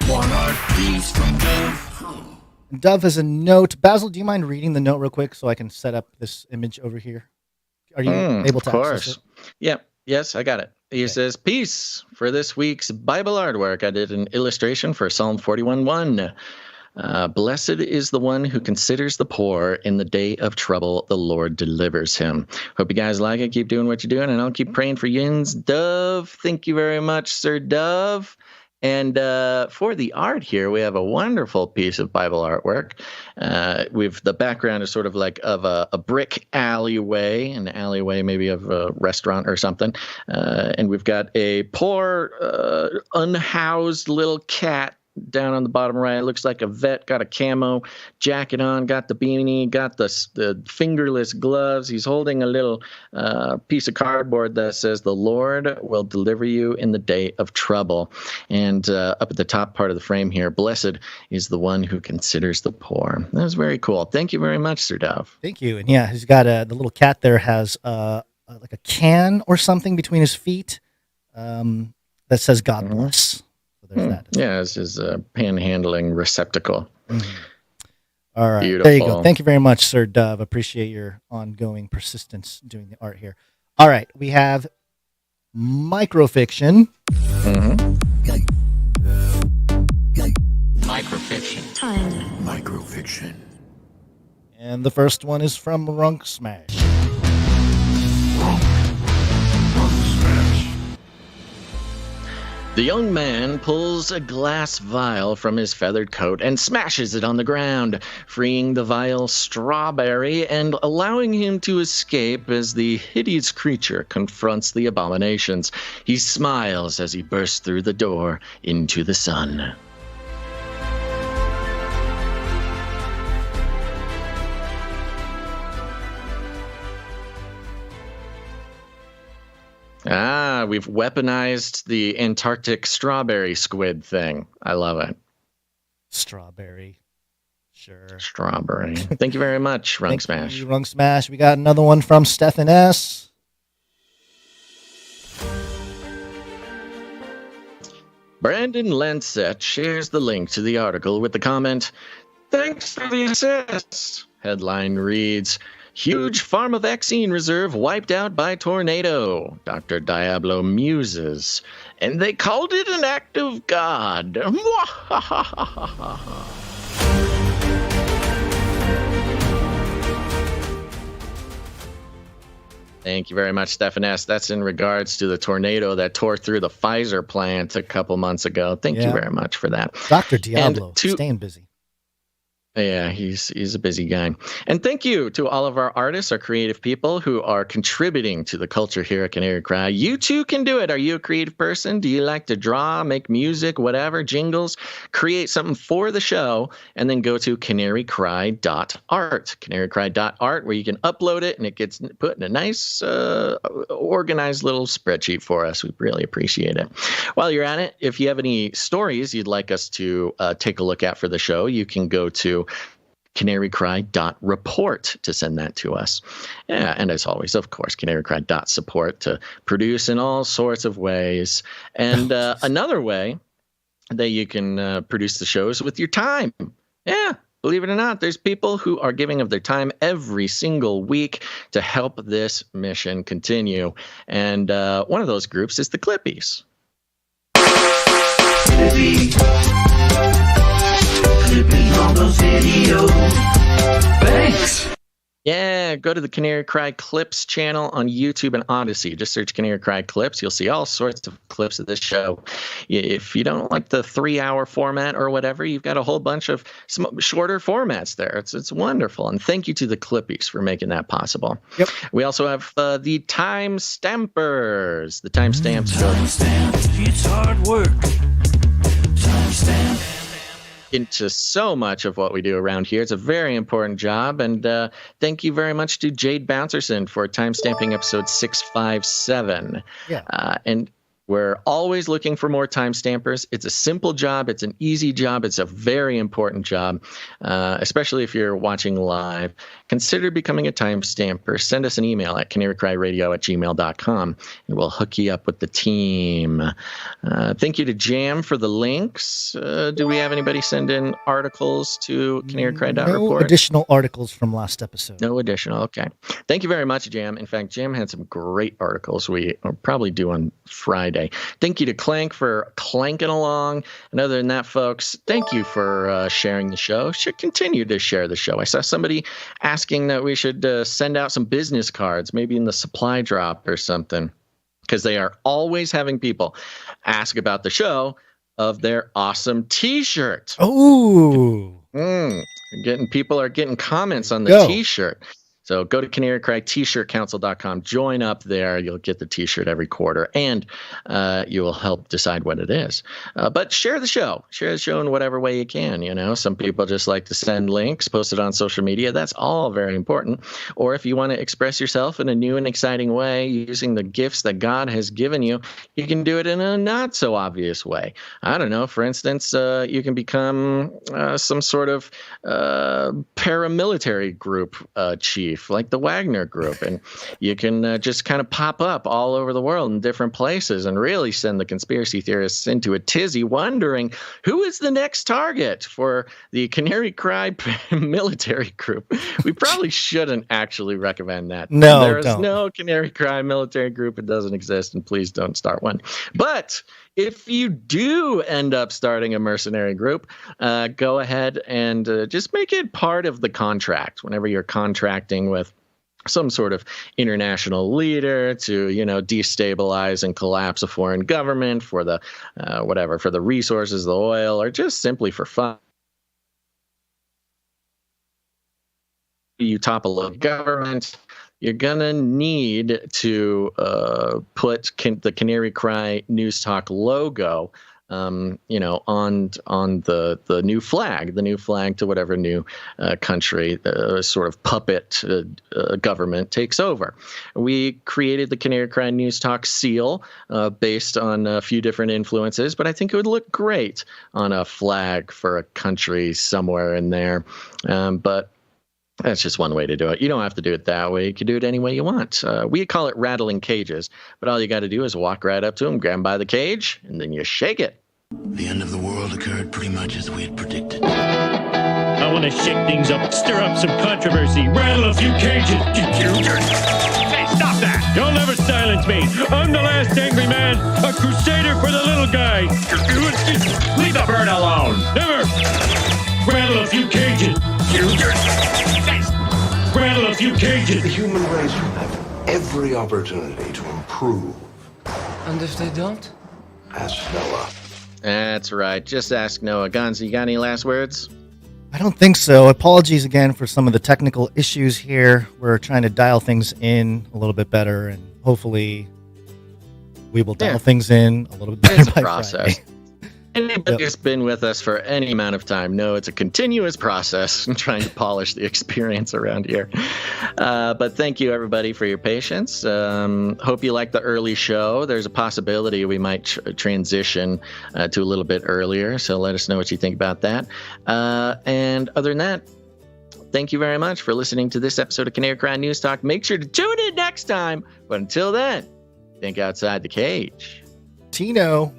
One art piece from Dove. Dove has a note. Basil, do you mind reading the note real quick so I can set up this image over here? Are you able to access it? Yeah. Yes, I got it. He says, peace. For this week's Bible artwork, I did an illustration for Psalm 41:1. Blessed is the one who considers the poor. In the day of trouble, the Lord delivers him. Hope you guys like it. Keep doing what you're doing, and I'll keep praying for yins. Dove, thank you very much, Sir Dove. And for the art here, we have a wonderful piece of Bible artwork. The background is sort of like of a brick alleyway, an alleyway maybe of a restaurant or something. And we've got a poor, unhoused little cat down on the bottom right. It looks like a vet, got a camo jacket on, got the beanie, got the fingerless gloves. He's holding a little piece of cardboard that says, the Lord will deliver you in the day of trouble. And up at the top part of the frame here, blessed is the one who considers the poor. That was very cool. Thank you very much, Sir Dove. Thank you. And yeah, he's got the little cat there has like a can or something between his feet that says God bless. That. Yeah, it's his panhandling receptacle. All right. Beautiful. There you go. Thank you very much, Sir Dove. Appreciate your ongoing persistence doing the art here. All right. We have microfiction. Microfiction. TINO. Microfiction. And the first one is from Runk Smash. The young man pulls a glass vial from his feathered coat and smashes it on the ground, freeing the vile Strawberry and allowing him to escape as the hideous creature confronts the abominations. He smiles as he bursts through the door into the sun. We've weaponized the Antarctic strawberry squid thing. I love it. Strawberry. Sure. Strawberry. Thank you very much, Runk Smash. You, Runk Smash. We got another one from Stefan S. Brandon Lancet shares the link to the article with the comment, "Thanks for the assist." Headline reads, "Huge pharma vaccine reserve wiped out by tornado. Dr. Diablo muses. And they called it an act of God." Thank you very much, Stefan S. That's in regards to the tornado that tore through the Heiser plant a couple months ago. Thank you very much for that. Dr. Diablo, staying busy. Yeah, he's a busy guy. And thank you to all of our artists, our creative people who are contributing to the culture here at Canary Cry. You too can do it. Are you a creative person? Do you like to draw, make music, whatever, jingles? Create something for the show and then go to canarycry.art. Canarycry.art, where you can upload it and it gets put in a nice organized little spreadsheet for us. We really appreciate it. While you're at it, if you have any stories you'd like us to take a look at for the show, you can go to canarycry.report to send that to us. Yeah, and as always, of course, canarycry.support to produce in all sorts of ways. And another way that you can produce the shows with your time. Yeah, believe it or not, there's people who are giving of their time every single week to help this mission continue. And one of those groups is the Clippies. Clipping on those videos. Thanks. Yeah, go to the Canary Cry Clips channel on YouTube and Odyssey. Just search Canary Cry Clips. You'll see all sorts of clips of this show. If you don't like the 3-hour format or whatever, you've got a whole bunch of shorter formats there. It's wonderful. And thank you to the Clippies for making that possible. Yep. We also have the Time Stampers. The Time Stamps. It's hard work. Time stamp. Into so much of what we do around here. It's a very important job, and thank you very much to Jade Bouncerson for timestamping episode 657. Yeah. And we're always looking for more timestampers. It's a simple job. It's an easy job. It's a very important job, especially if you're watching live. Consider becoming a timestamper. Send us an email at canarycryradio@gmail.com, and we'll hook you up with the team. Thank you to Jam for the links. Do we have anybody send in articles to canarycry.report? No additional articles from last episode. No additional. Okay. Thank you very much, Jam. In fact, Jam had some great articles we will probably do on Friday. Thank you to Clank for clanking along. And other than that, folks, thank you for sharing the show. Should continue to share the show. I saw somebody asking that we should send out some business cards, maybe in the supply drop or something, because they are always having people ask about the show of their awesome T-shirt. Oh, people are getting comments on the T-shirt. So go to canarycryt-shirtcouncil.com. Join up there. You'll get the T-shirt every quarter, and you will help decide what it is. But share the show. Share the show in whatever way you can. You know, some people just like to send links, post it on social media. That's all very important. Or if you want to express yourself in a new and exciting way using the gifts that God has given you, you can do it in a not so obvious way. I don't know. For instance, you can become some sort of paramilitary group chief, like the Wagner group, and you can just kind of pop up all over the world in different places and really send the conspiracy theorists into a tizzy, wondering who is the next target for the Canary Cry military group. We probably shouldn't actually recommend that. No, there is no Canary Cry military group. It doesn't exist, and please don't start one. But if you do end up starting a mercenary group, go ahead and just make it part of the contract whenever you're contracting with some sort of international leader to, destabilize and collapse a foreign government for the for the resources, the oil, or just simply for fun. You topple a government, you're gonna need to put the Canary Cry News Talk logo, on the new flag to whatever new country sort of puppet government takes over. We created the Canary Cry News Talk seal based on a few different influences, but I think it would look great on a flag for a country somewhere in there. But that's just one way to do it. You don't have to do it that way. You can do it any way you want. We call it rattling cages, but all you got to do is walk right up to them, grab them by the cage, and then you shake it. The end of the world occurred pretty much as we had predicted. I want to shake things up, stir up some controversy, rattle a few cages. Hey, stop that! You'll never silence me. I'm the last angry man, a crusader for the little guy. Leave the bird alone. Never. Rattle a few cages. Rattle a few cages. The human race will have every opportunity to improve. And if they don't? Ask Noah. That's right. Just ask Noah. Gonzo, you got any last words? I don't think so. Apologies again for some of the technical issues here. We're trying to dial things in a little bit better, and hopefully we will dial things in a little bit better. It's a by process. Friday. Anybody who's been with us for any amount of time know it's a continuous process trying to polish the experience around here. But thank you, everybody, for your patience. Hope you liked the early show. There's a possibility we might transition to a little bit earlier, so let us know what you think about that. And other than that, thank you very much for listening to this episode of Canary Cry News Talk. Make sure to tune in next time. But until then, think outside the cage. TINO.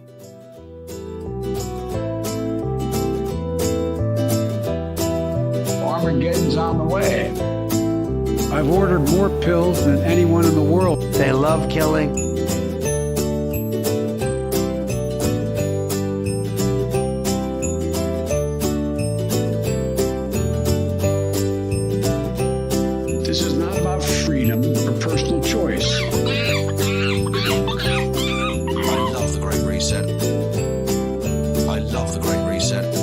Armageddon's on the way. I've ordered more pills than anyone in the world. They love killing. This is not about freedom or personal choice. I love the Great Reset. I love the Great Reset.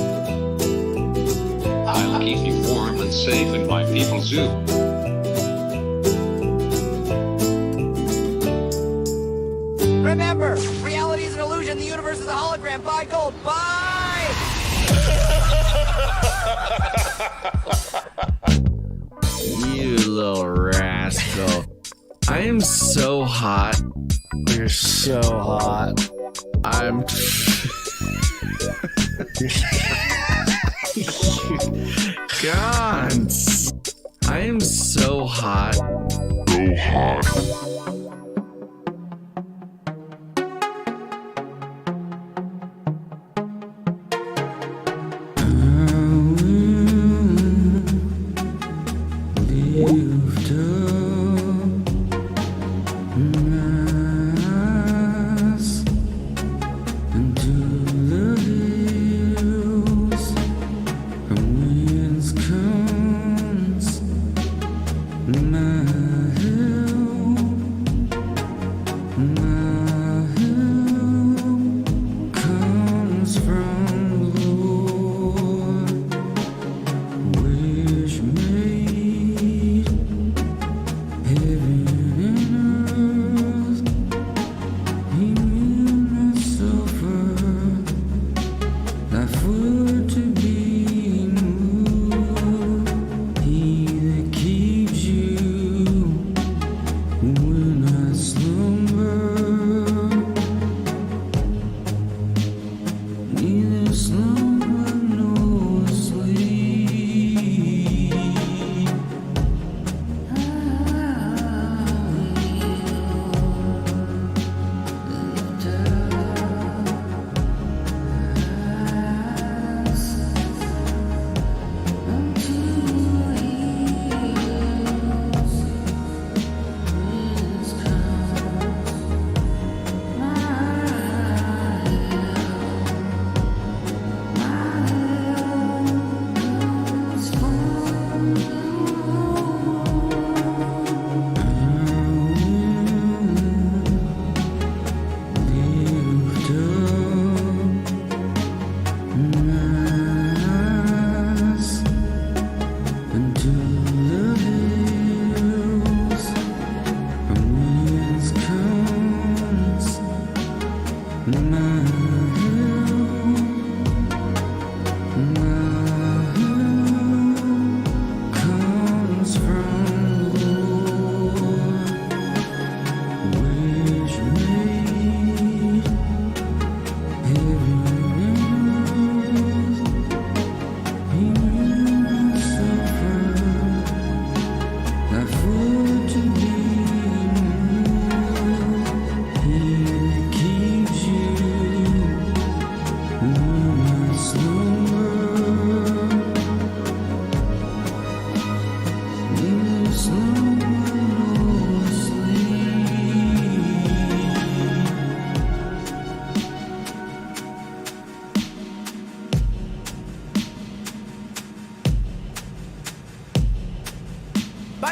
I'll keep you warm and safe in my people's zoo. Remember, reality is an illusion. The universe is a hologram. Buy gold. Buy! You little rascal. I am so hot. You're so hot. I'm... Gons. I am so hot. So hot.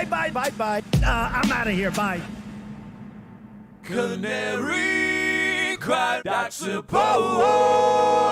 Bye. I'm out of here. Bye. Canary cried, I suppose.